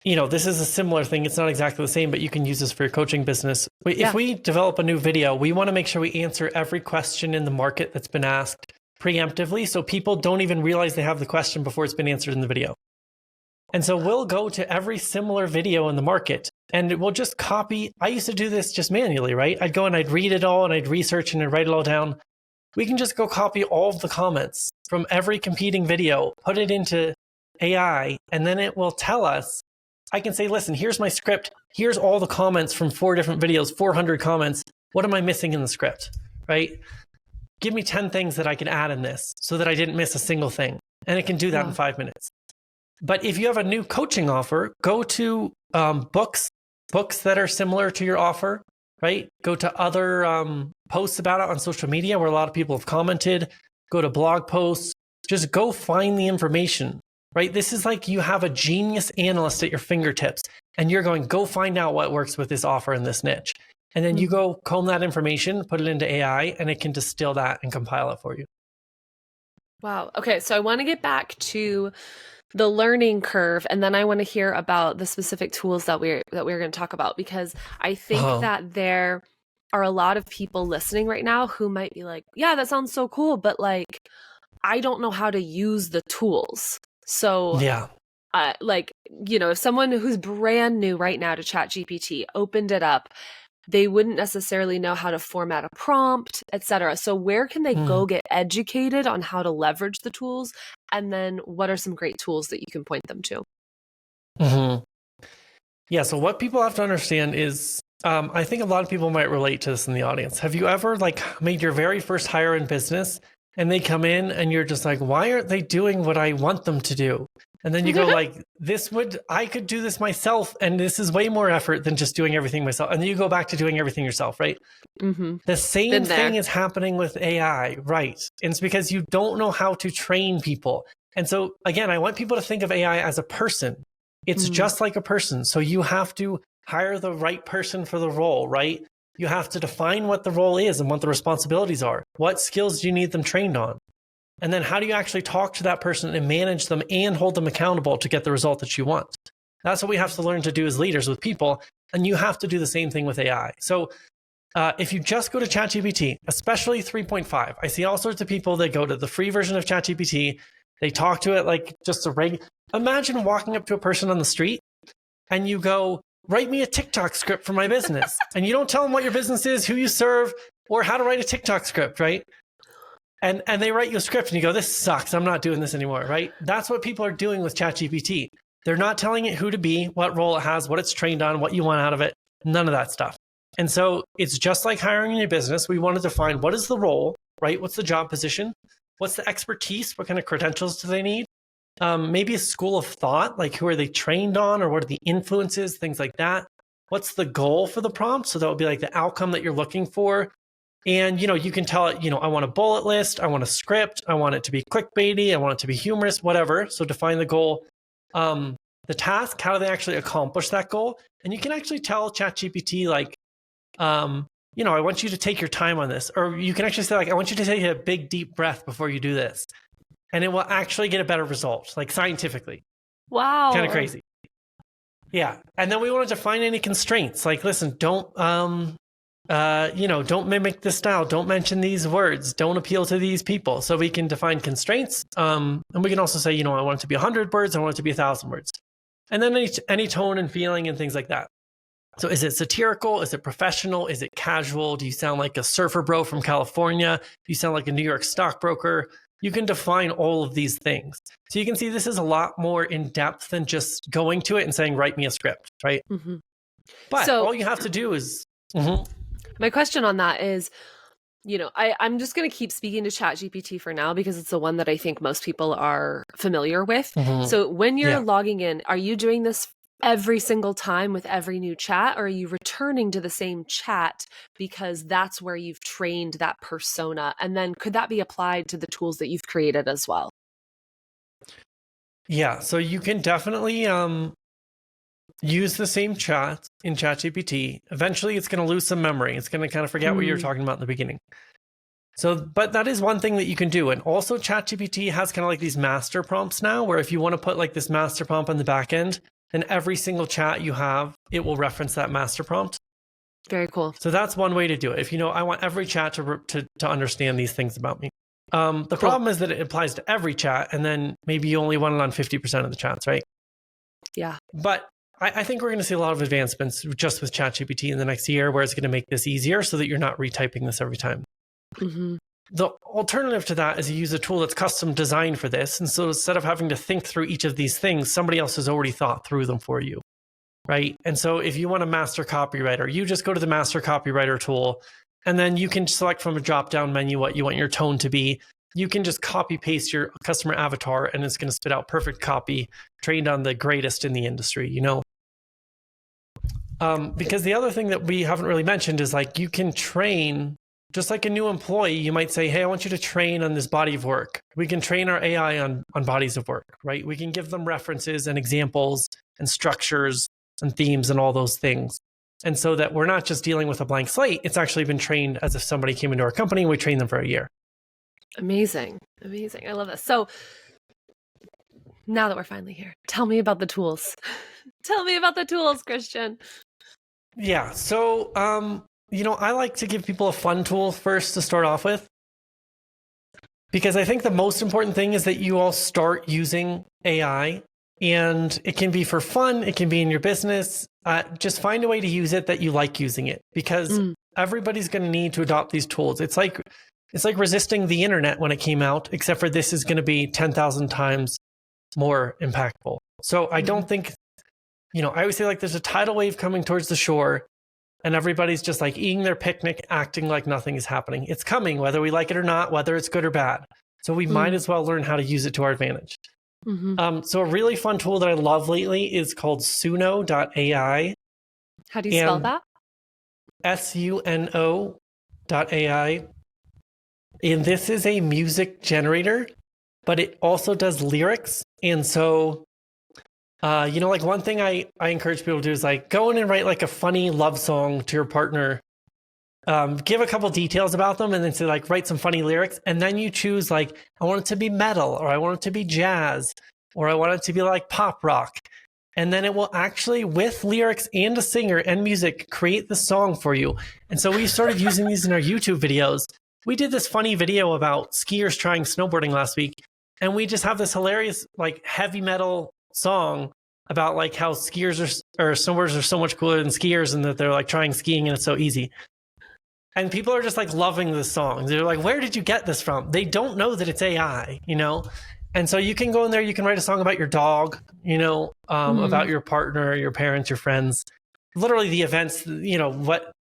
this is a similar thing. It's not exactly the same, but you can use this for your coaching business. If we develop a new video, we want to make sure we answer every question in the market that's been asked preemptively, so people don't even realize they have the question before it's been answered in the video. And so we'll go to every similar video in the market, and we'll just copy. I used to do this just manually, right? I'd go and I'd read it all, and I'd research and I'd write it all down. We can just go copy all of the comments from every competing video, put it into AI, and then it will tell us. I can say, listen, here's my script. Here's all the comments from 4 different videos, 400 comments. What am I missing in the script, right? Give me 10 things that I can add in this so that I didn't miss a single thing. And it can do that in 5 minutes. But if you have a new coaching offer, go to books that are similar to your offer, right? Go to other posts about it on social media where a lot of people have commented. Go to blog posts. Just go find the information. Right? This is like you have a genius analyst at your fingertips and you're going, go find out what works with this offer in this niche. And then you go comb that information, put it into AI, and it can distill that and compile it for you. Wow. Okay. So I want to get back to the learning curve, and then I want to hear about the specific tools that we're going to talk about, because I think that there are a lot of people listening right now who might be like, yeah, that sounds so cool, but like, I don't know how to use the tools. So, if someone who's brand new right now to ChatGPT opened it up, they wouldn't necessarily know how to format a prompt, etc. So where can they go get educated on how to leverage the tools? And then what are some great tools that you can point them to? Yeah, so what people have to understand is, I think a lot of people might relate to this in the audience. Have you ever made your very first hire in business and they come in and you're just like, why aren't they doing what I want them to do? And then you go I could do this myself. And this is way more effort than just doing everything myself. And then you go back to doing everything yourself, right? The same thing is happening with AI, right? And it's because you don't know how to train people. And so again, I want people to think of AI as a person. It's just like a person. So you have to hire the right person for the role, right? You have to define what the role is and what the responsibilities are. What skills do you need them trained on? And then how do you actually talk to that person and manage them and hold them accountable to get the result that you want? That's what we have to learn to do as leaders with people. And you have to do the same thing with AI. So if you just go to ChatGPT, especially 3.5, I see all sorts of people that go to the free version of ChatGPT. They talk to it like just a regular. Imagine walking up to a person on the street and you go, write me a TikTok script for my business. And you don't tell them what your business is, who you serve, or how to write a TikTok script, right? And they write you a script and you go, this sucks. I'm not doing this anymore, right? That's what people are doing with ChatGPT. They're not telling it who to be, what role it has, what it's trained on, what you want out of it, none of that stuff. And so it's just like hiring in a business. We want to define what is the role, right? What's the job position? What's the expertise? What kind of credentials do they need? Maybe a school of thought, like who are they trained on, or what are the influences, things like that. What's the goal for the prompt? So that would be like the outcome that you're looking for. And, you can tell it, I want a bullet list, I want a script, I want it to be clickbaity, I want it to be humorous, whatever. So define the goal, the task, how do they actually accomplish that goal? And you can actually tell ChatGPT, I want you to take your time on this. Or you can actually say, I want you to take a big, deep breath before you do this. And it will actually get a better result, scientifically. Wow. Kind of crazy. Yeah. And then we want to define any constraints. Listen, don't mimic this style. Don't mention these words. Don't appeal to these people. So we can define constraints. And we can also say, I want it to be 100 words. I want it to be 1,000 words. And then any tone and feeling and things like that. So is it satirical? Is it professional? Is it casual? Do you sound like a surfer bro from California? Do you sound like a New York stockbroker? you can define all of these things. So you can see this is a lot more in depth than just going to it and saying, write me a script, right? Mm-hmm. But So all you have to do is... my question on that is, I'm just going to keep speaking to ChatGPT for now because it's the one that I think most people are familiar with. So when you're logging in, are you doing this every single time with every new chat, or are you returning to the same chat because that's where you've trained that persona? And then could that be applied to the tools that you've created as well? Yeah, so you can definitely use the same chat in ChatGPT. Eventually, it's going to lose some memory. It's going to kind of forget what you were talking about in the beginning. So, but that is one thing that you can do. And also ChatGPT has kind of like these master prompts now, where if you want to put like this master prompt on the back end, then every single chat you have, it will reference that master prompt. Very cool. So that's one way to do it. If I want every chat to understand these things about me. The problem is that it applies to every chat, and then maybe you only want it on 50% of the chats, right? Yeah. But I think we're going to see a lot of advancements just with ChatGPT in the next year, where it's going to make this easier so that you're not retyping this every time. The alternative to that is you use a tool that's custom designed for this. And so instead of having to think through each of these things, somebody else has already thought through them for you, right? And so if you want a master copywriter, you just go to the master copywriter tool, and then you can select from a drop-down menu what you want your tone to be. You can just copy paste your customer avatar, and it's going to spit out perfect copy trained on the greatest in the industry, because the other thing that we haven't really mentioned is like you can train. Just like a new employee, you might say, hey, I want you to train on this body of work. We can train our AI on bodies of work, right? We can give them references and examples and structures and themes and all those things. And so that we're not just dealing with a blank slate, it's actually been trained as if somebody came into our company and we trained them for a year. Amazing. Amazing. I love this. So now that we're finally here, tell me about the tools. Tell me about the tools, Christian. Yeah. So, I like to give people a fun tool first to start off with, because I think the most important thing is that you all start using AI, and it can be for fun. It can be in your business. Just find a way to use it that you like using it, because everybody's going to need to adopt these tools. It's like resisting the internet when it came out, except for this is going to be 10,000 times more impactful. So I don't think, I always say like there's a tidal wave coming towards the shore, and everybody's just like eating their picnic, acting like nothing is happening. It's coming, whether we like it or not, whether it's good or bad. So we might as well learn how to use it to our advantage. So a really fun tool that I love lately is called Suno.ai. How do you spell that? Suno.ai. And this is a music generator, but it also does lyrics. And so like one thing I encourage people to do is like go in and write like a funny love song to your partner. Give a couple details about them, and then say like write some funny lyrics, and then you choose like I want it to be metal, or I want it to be jazz, or I want it to be like pop rock. And then it will actually, with lyrics and a singer and music, create the song for you. And so we started using these in our YouTube videos. We did this funny video about skiers trying snowboarding last week, and we just have this hilarious like heavy metal song about like how skiers or snowboarders are so much cooler than skiers, and that they're like trying skiing and it's so easy. And people are just like loving this song. They're like, where did you get this from? They don't know that it's AI, And so you can go in there, you can write a song about your dog, about your partner, your parents, your friends, literally the events,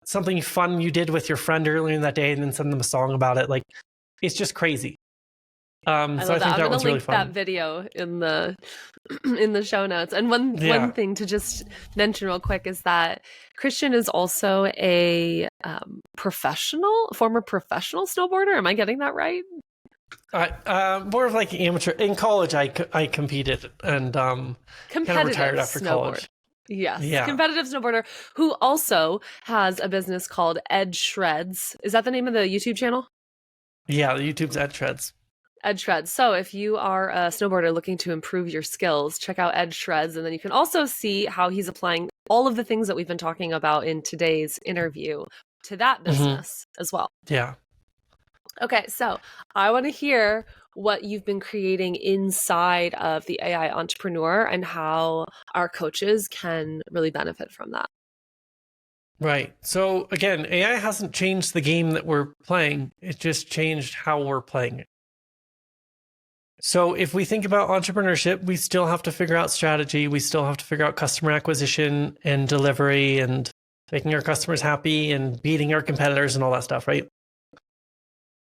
something fun you did with your friend earlier in that day, and then send them a song about it. Like, it's just crazy. So I think that one's really fun. I'm gonna link that video in the show notes. And one thing to just mention real quick is that Christian is also a former professional snowboarder. Am I getting that right? More of like amateur. In college, I competed and kind of retired after college. Yes, yeah. Competitive snowboarder who also has a business called Ed Shreds. Is that the name of the YouTube channel? Yeah, the YouTube's Ed Shreds. Ed Shreds. So if you are a snowboarder looking to improve your skills, check out Ed Shreds. And then you can also see how he's applying all of the things that we've been talking about in today's interview to that business as well. Yeah. Okay, so I want to hear what you've been creating inside of the AI Entrepreneur and how our coaches can really benefit from that. Right. So again, AI hasn't changed the game that we're playing. It just changed how we're playing it. So if we think about entrepreneurship, we still have to figure out strategy. We still have to figure out customer acquisition and delivery and making our customers happy and beating our competitors and all that stuff, right?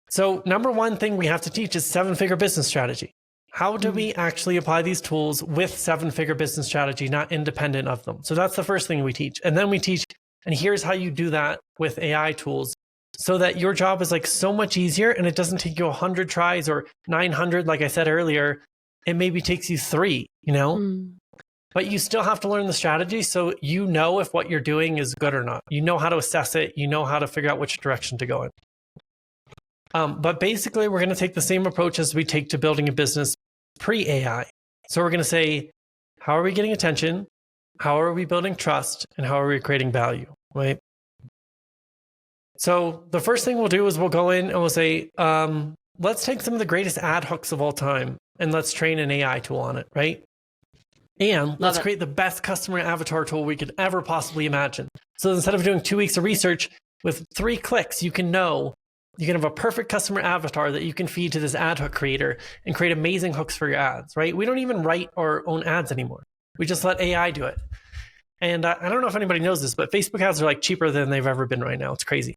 So number one thing we have to teach is 7-figure business strategy. How do we actually apply these tools with 7-figure business strategy, not independent of them? So that's the first thing we teach. And then we teach, and here's how you do that with AI tools so that your job is like so much easier and it doesn't take you 100 tries or 900, like I said earlier. It maybe takes you 3, you know? But you still have to learn the strategy so you know if what you're doing is good or not. You know how to assess it. You know how to figure out which direction to go in. But basically, we're going to take the same approach as we take to building a business pre-AI. So we're going to say, how are we getting attention? How are we building trust? And how are we creating value, right? So the first thing we'll do is we'll go in and we'll say, let's take some of the greatest ad hooks of all time and let's train an AI tool on it, right? And let's create the best customer avatar tool we could ever possibly imagine. So instead of doing 2 weeks of research, with 3 clicks, you can have a perfect customer avatar that you can feed to this ad hook creator and create amazing hooks for your ads, right? We don't even write our own ads anymore. We just let AI do it. And I don't know if anybody knows this, but Facebook ads are like cheaper than they've ever been right now. It's crazy.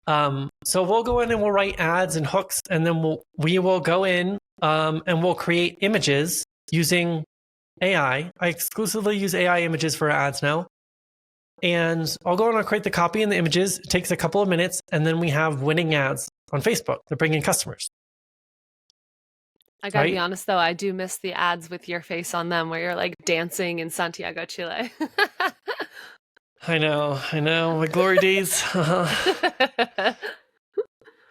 So we'll go in and we'll write ads and hooks, and then we will go in and we'll create images using AI. I exclusively use AI images for ads now. And I'll go in and create the copy and the images. It takes a couple of minutes, and then we have winning ads on Facebook. They're bringing customers. I gotta be honest though, I do miss the ads with your face on them where you're like dancing in Santiago, Chile. I know, my glory days.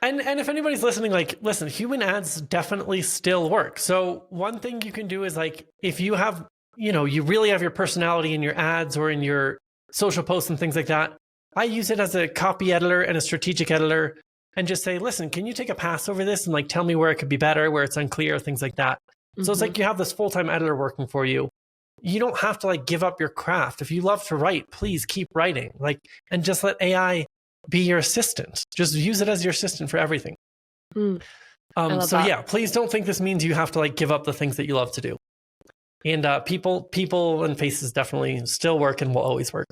And if anybody's listening, like, listen, human ads definitely still work. So one thing you can do is like, if you have, you really have your personality in your ads or in your social posts and things like that, I use it as a copy editor and a strategic editor and just say, listen, can you take a pass over this and like tell me where it could be better, where it's unclear, things like that. So it's like you have this full-time editor working for you. You don't have to like give up your craft. If you love to write, please keep writing, and just let AI be your assistant. Just use it as your assistant for everything. So that. Yeah, please don't think this means you have to like give up the things that you love to do. And people and faces definitely still work and will always work.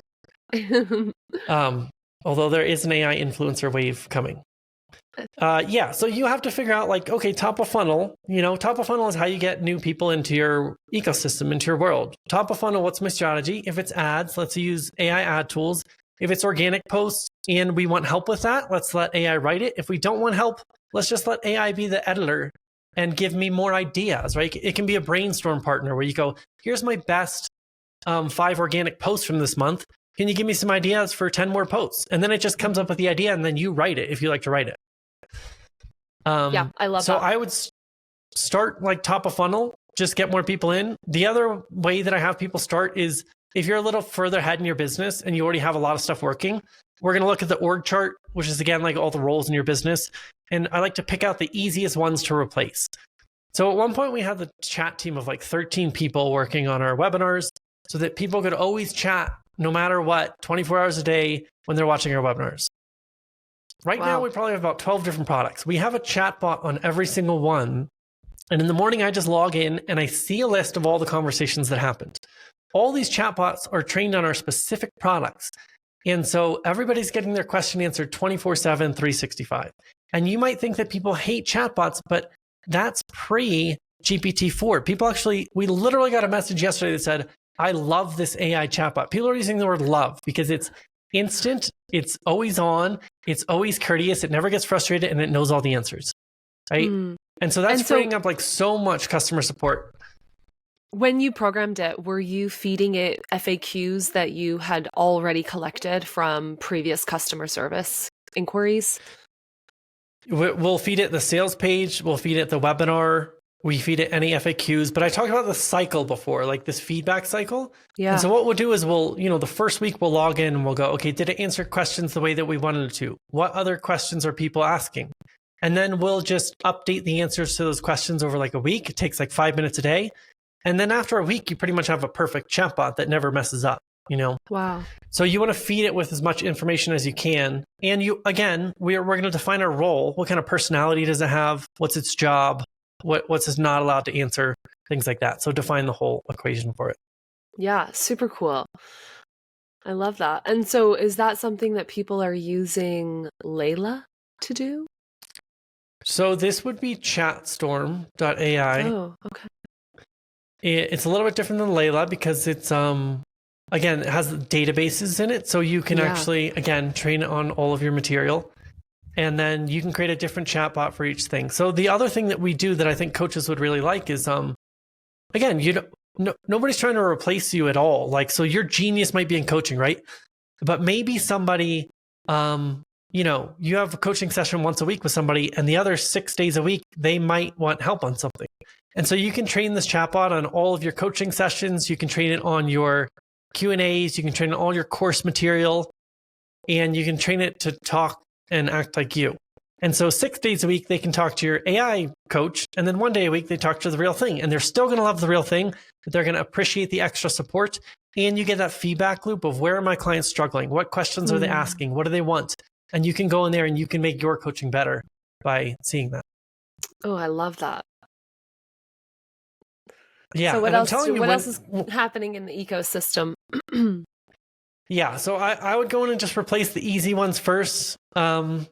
Although there is an AI influencer wave coming. So you have to figure out like, okay, top of funnel, top of funnel is how you get new people into your ecosystem, into your world. Top of funnel, what's my strategy? If it's ads, let's use AI ad tools. If it's organic posts and we want help with that, let's let AI write it. If we don't want help, let's just let AI be the editor and give me more ideas, right? It can be a brainstorm partner where you go, here's my best 5 organic posts from this month. Can you give me some ideas for 10 more posts? And then it just comes up with the idea and then you write it if you like to write it. Yeah, I love that. So I would start like top of funnel, just get more people in. The other way that I have people start is if you're a little further ahead in your business and you already have a lot of stuff working, we're going to look at the org chart, which is again, like all the roles in your business. And I like to pick out the easiest ones to replace. So at one point we had the chat team of like 13 people working on our webinars so that people could always chat no matter what, 24 hours a day when they're watching our webinars. Right now, we probably have about 12 different products. We have a chat bot on every single one. And in the morning, I just log in and I see a list of all the conversations that happened. All these chat bots are trained on our specific products. And so everybody's getting their question answered 24/7, 365. And you might think that people hate chatbots, but that's pre-GPT-4. We literally got a message yesterday that said, I love this AI chatbot. People are using the word love because it's instant, it's always on, it's always courteous, it never gets frustrated, and it knows all the answers, right? And so that's freeing up like so much customer support. When you programmed it, were you feeding it FAQs that you had already collected from previous customer service inquiries? We'll feed it the sales page, we'll feed it the webinar, we feed it any FAQs, but I talked about the cycle before, like this feedback cycle. Yeah. And so what we'll do is the first week we'll log in and we'll go, okay, did it answer questions the way that we wanted it to? What other questions are people asking? And then we'll just update the answers to those questions over like a week. It takes like 5 minutes a day. And then after a week, you pretty much have a perfect chatbot that never messes up, Wow. So you want to feed it with as much information as you can. And we're going to define our role. What kind of personality does it have? What's its job? what's is not allowed to answer, things like that. So define the whole equation for it. Yeah, super cool. I love that. And so is that something that people are using Layla to do? So this would be chatstorm.ai. Oh, okay. It's a little bit different than Layla because it's again, it has databases in it, so you can actually, again, train it on all of your material. And then you can create a different chatbot for each thing. So the other thing that we do that I think coaches would really like is, again, nobody's trying to replace you at all. Like, so your genius might be in coaching, right? But maybe somebody, you have a coaching session once a week with somebody, and the other 6 days a week, they might want help on something. And so you can train this chatbot on all of your coaching sessions. You can train it on your Q&As. You can train it on all your course material, and you can train it to talk and act like you. And so 6 days a week, they can talk to your AI coach. And then 1 day a week, they talk to the real thing. And they're still going to love the real thing, but they're going to appreciate the extra support. And you get that feedback loop of, where are my clients struggling? What questions are they asking? What do they want? And you can go in there and you can make your coaching better by seeing that. Oh, I love that. Yeah. So what else is happening in the ecosystem? Yeah. So I would go in and just replace the easy ones first. Same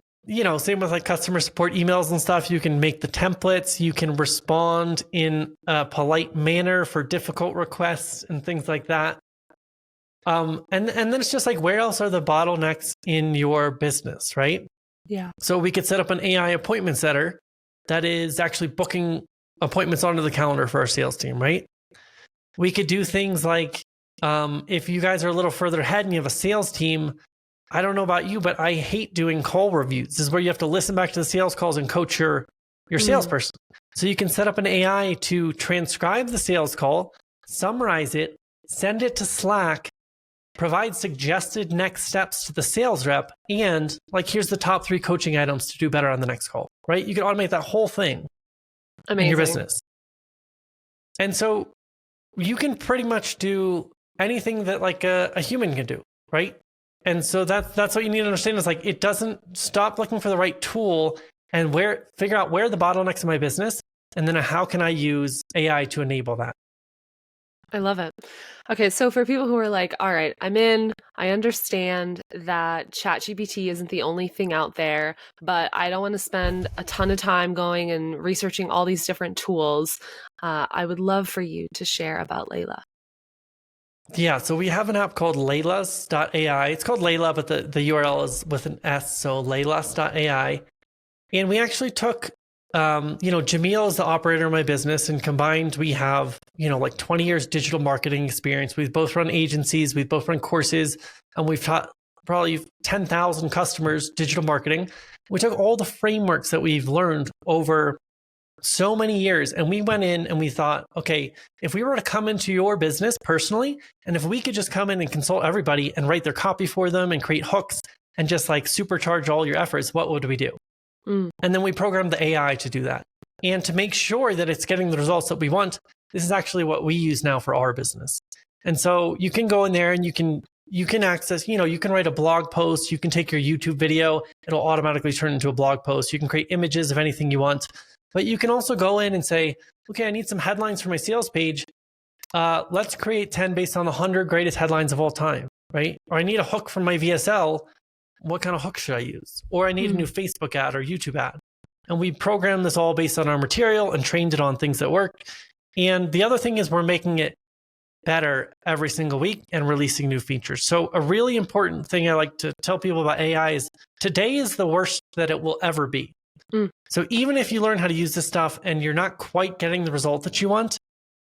with like customer support emails and stuff. You can make the templates. You can respond in a polite manner for difficult requests and things like that. And then it's just like, where else are the bottlenecks in your business, right? Yeah. So we could set up an AI appointment setter that is actually booking appointments onto the calendar for our sales team, right? We could do things like, if you guys are a little further ahead and you have a sales team, I don't know about you, but I hate doing call reviews. This is where you have to listen back to the sales calls and coach your salesperson. So you can set up an AI to transcribe the sales call, summarize it, send it to Slack, provide suggested next steps to the sales rep, and like, here's the top 3 coaching items to do better on the next call, right? You can automate that whole thing in your business. And so you can pretty much do anything that like a human can do, right? And so that's what you need to understand is like, it doesn't stop looking for the right tool and figure out where are the bottlenecks in my business, and then how can I use AI to enable that. I love it. Okay, so for people who are like, all right, I understand that ChatGPT isn't the only thing out there, but I don't want to spend a ton of time going and researching all these different tools. I would love for you to share about Layla. Yeah, so we have an app called Layla.ai. It's called Layla, but the URL is with an S, so Layla.ai. And we actually took, Jamil is the operator of my business, and combined we have, like 20 years digital marketing experience. We've both run agencies, we've both run courses, and we've taught probably 10,000 customers digital marketing. We took all the frameworks that we've learned over so many years, and we went in and we thought, okay, if we were to come into your business personally, and if we could just come in and consult everybody and write their copy for them and create hooks and just like supercharge all your efforts, what would we do? And then we programmed the AI to do that. And to make sure that it's getting the results that we want, this is actually what we use now for our business. And so you can go in there and you can access, you can write a blog post, you can take your YouTube video, it'll automatically turn into a blog post. You can create images of anything you want. But you can also go in and say, okay, I need some headlines for my sales page. Let's create 10 based on the 100 greatest headlines of all time, right? Or I need a hook from my VSL. What kind of hook should I use? Or I need a new Facebook ad or YouTube ad. And we programmed this all based on our material and trained it on things that work. And the other thing is we're making it better every single week and releasing new features. So a really important thing I like to tell people about AI is today is the worst that it will ever be. So even if you learn how to use this stuff and you're not quite getting the result that you want,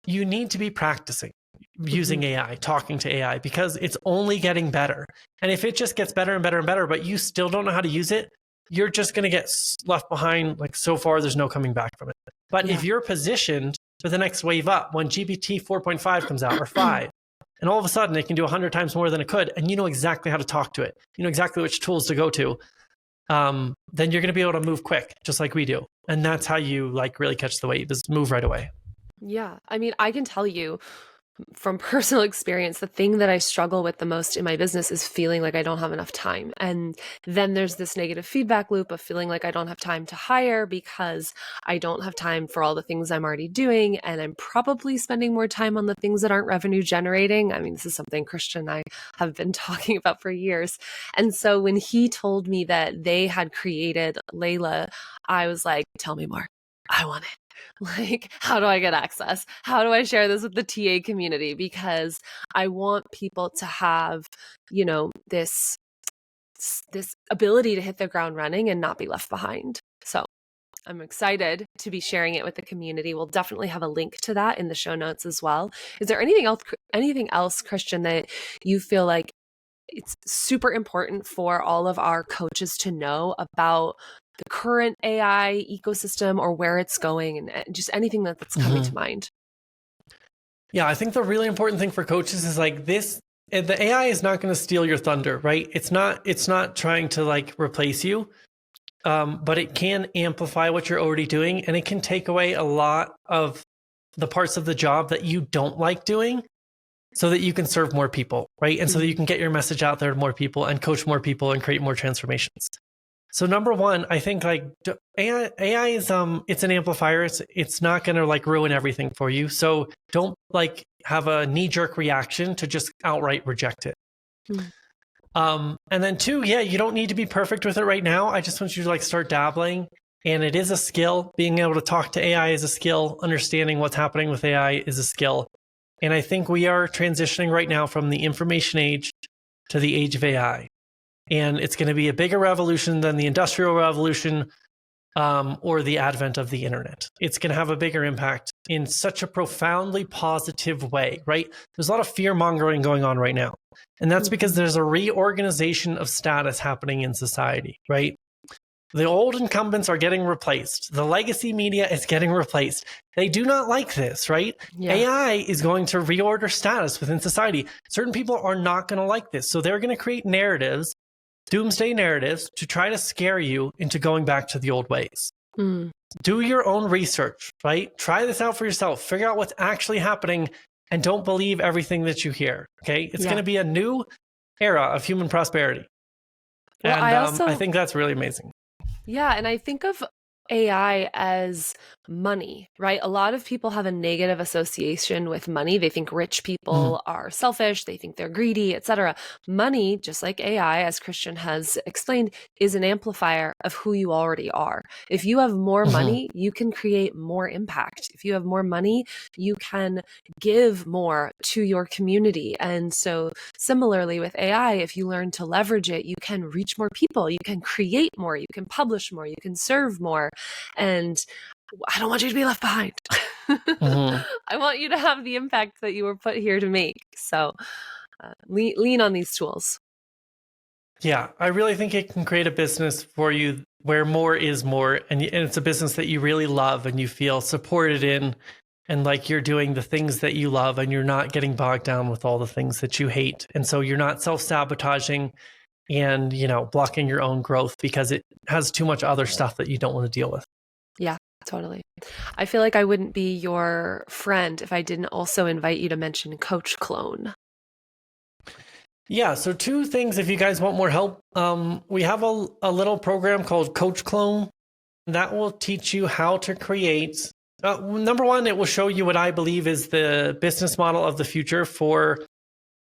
you need to be practicing using AI, talking to AI, because it's only getting better. And if it just gets better and better and better, but you still don't know how to use it, you're just going to get left behind. Like, so far, there's no coming back from it. But if you're positioned for the next wave up, when GPT 4.5 comes out, or 5, and all of a sudden it can do 100 times more than it could, and you know exactly how to talk to it, you know exactly which tools to go to, then you're going to be able to move quick, just like we do. And that's how you like really catch the wave, is move right away. Yeah. I mean, I can tell you, from personal experience, the thing that I struggle with the most in my business is feeling like I don't have enough time. And then there's this negative feedback loop of feeling like I don't have time to hire because I don't have time for all the things I'm already doing. And I'm probably spending more time on the things that aren't revenue generating. I mean, this is something Christian and I have been talking about for years. And so when he told me that they had created Layla, I was like, tell me more. I want it. Like, how do I get access? How do I share this with the TA community? Because I want people to have, this ability to hit the ground running and not be left behind. So I'm excited to be sharing it with the community. We'll definitely have a link to that in the show notes as well. Is there anything else, Christian, that you feel like it's super important for all of our coaches to know about the current AI ecosystem or where it's going, and just anything that's coming to mind? Yeah, I think the really important thing for coaches is like this, the AI is not going to steal your thunder, right? It's not trying to like replace you, but it can amplify what you're already doing, and it can take away a lot of the parts of the job that you don't like doing so that you can serve more people, right? And so that you can get your message out there to more people and coach more people and create more transformations. So number one, I think like AI is it's an amplifier. It's not going to like ruin everything for you. So don't like have a knee-jerk reaction to just outright reject it. And then two, yeah, you don't need to be perfect with it right now. I just want you to like start dabbling. And it is a skill. Being able to talk to AI is a skill. Understanding what's happening with AI is a skill. And I think we are transitioning right now from the information age to the age of AI. And it's going to be a bigger revolution than the Industrial Revolution or the advent of the internet. It's going to have a bigger impact in such a profoundly positive way, right? There's a lot of fear mongering going on right now. And that's because there's a reorganization of status happening in society, right? The old incumbents are getting replaced. The legacy media is getting replaced. They do not like this, right? Yeah. AI is going to reorder status within society. Certain people are not going to like this. So they're going to create narratives, doomsday narratives, to try to scare you into going back to the old ways. Do your own research, right? Try this out for yourself. Figure out what's actually happening and don't believe everything that you hear, okay? It's going to be a new era of human prosperity. Well, and I think that's really amazing. Yeah, and I think of AI as money, right? A lot of people have a negative association with money. They think rich people are selfish, they think they're greedy, etc. Money, just like AI, as Christian has explained, is an amplifier of who you already are. If you have more money, you can create more impact. If you have more money, you can give more to your community. And so similarly with AI, if you learn to leverage it, you can reach more people, you can create more, you can publish more, you can serve more. And I don't want you to be left behind. I want you to have the impact that you were put here to make. So lean on these tools. Yeah, I really think it can create a business for you where more is more. And it's a business that you really love and you feel supported in. And like you're doing the things that you love and you're not getting bogged down with all the things that you hate. And so you're not self-sabotaging and, blocking your own growth because it has too much other stuff that you don't want to deal with. Yeah, totally. I feel like I wouldn't be your friend if I didn't also invite you to mention Coach Clone. Yeah, so two things if you guys want more help. We have a little program called Coach Clone that will teach you how to create. Number one, it will show you what I believe is the business model of the future for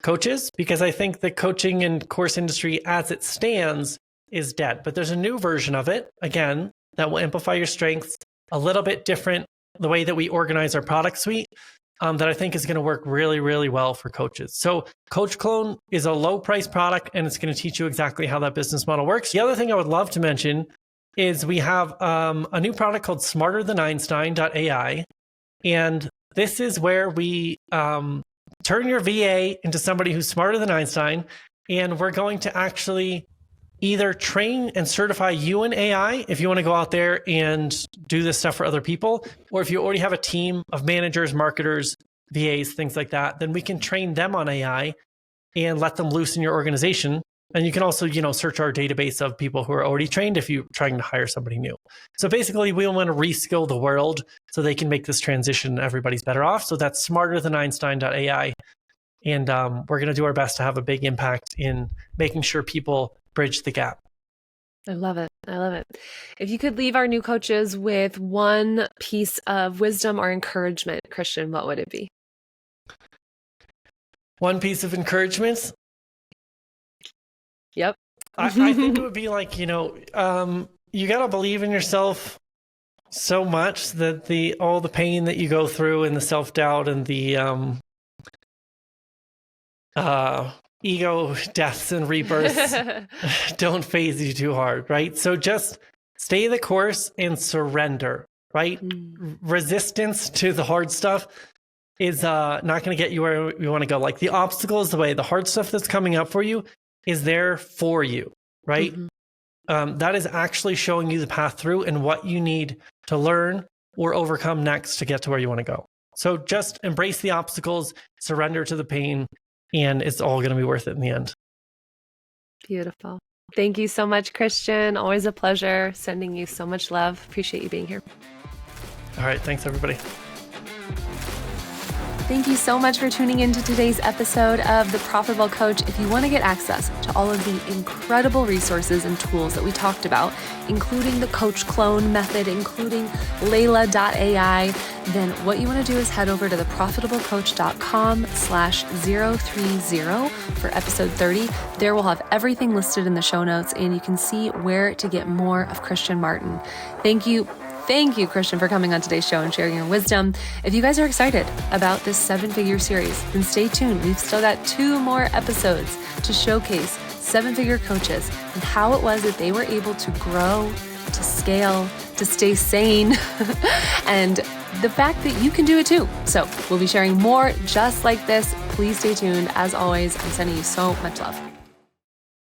coaches, because I think the coaching and course industry as it stands is dead. But there's a new version of it, again, that will amplify your strengths, a little bit different, the way that we organize our product suite, that I think is going to work really, really well for coaches. So Coach Clone is a low price product and it's going to teach you exactly how that business model works. The other thing I would love to mention is we have a new product called Smarter Than Einstein.ai. And this is where we turn your VA into somebody who's smarter than Einstein. And we're going to actually either train and certify you in AI if you want to go out there and do this stuff for other people, or if you already have a team of managers, marketers, VAs, things like that, then we can train them on AI and let them loose in your organization And you can also, search our database of people who are already trained if you're trying to hire somebody new. So basically, we want to reskill the world so they can make this transition. Everybody's better off. So that's SmarterThanEinstein.ai. And we're going to do our best to have a big impact in making sure people bridge the gap. I love it. I love it. If you could leave our new coaches with one piece of wisdom or encouragement, Christian, what would it be? One piece of encouragement? Yep. I think it would be like, you got to believe in yourself so much that all the pain that you go through and the self-doubt and the ego deaths and rebirths don't phase you too hard, right? So just stay the course and surrender, right? Resistance to the hard stuff is not going to get you where you want to go. Like the obstacle is the way. The hard stuff that's coming up for you is there for you, right? That is actually showing you the path through and what you need to learn or overcome next to get to where you want to go. So just embrace the obstacles, surrender to the pain, and it's all going to be worth it in the end. Beautiful. Thank you so much, Christian. Always a pleasure. Sending you so much love. Appreciate you being here. All right. Thanks, everybody. Thank you so much for tuning into today's episode of The Profitable Coach. If you want to get access to all of the incredible resources and tools that we talked about, including the coach clone method, including Layla.ai, then what you want to do is head over to theprofitablecoach.com/030 for episode 30. There we'll have everything listed in the show notes, and you can see where to get more of Christian Martin. Thank you, Christian, for coming on today's show and sharing your wisdom. If you guys are excited about this 7-figure series, then stay tuned. We've still got 2 more episodes to showcase 7-figure coaches and how it was that they were able to grow, to scale, to stay sane, and the fact that you can do it too. So we'll be sharing more just like this. Please stay tuned. As always, I'm sending you so much love.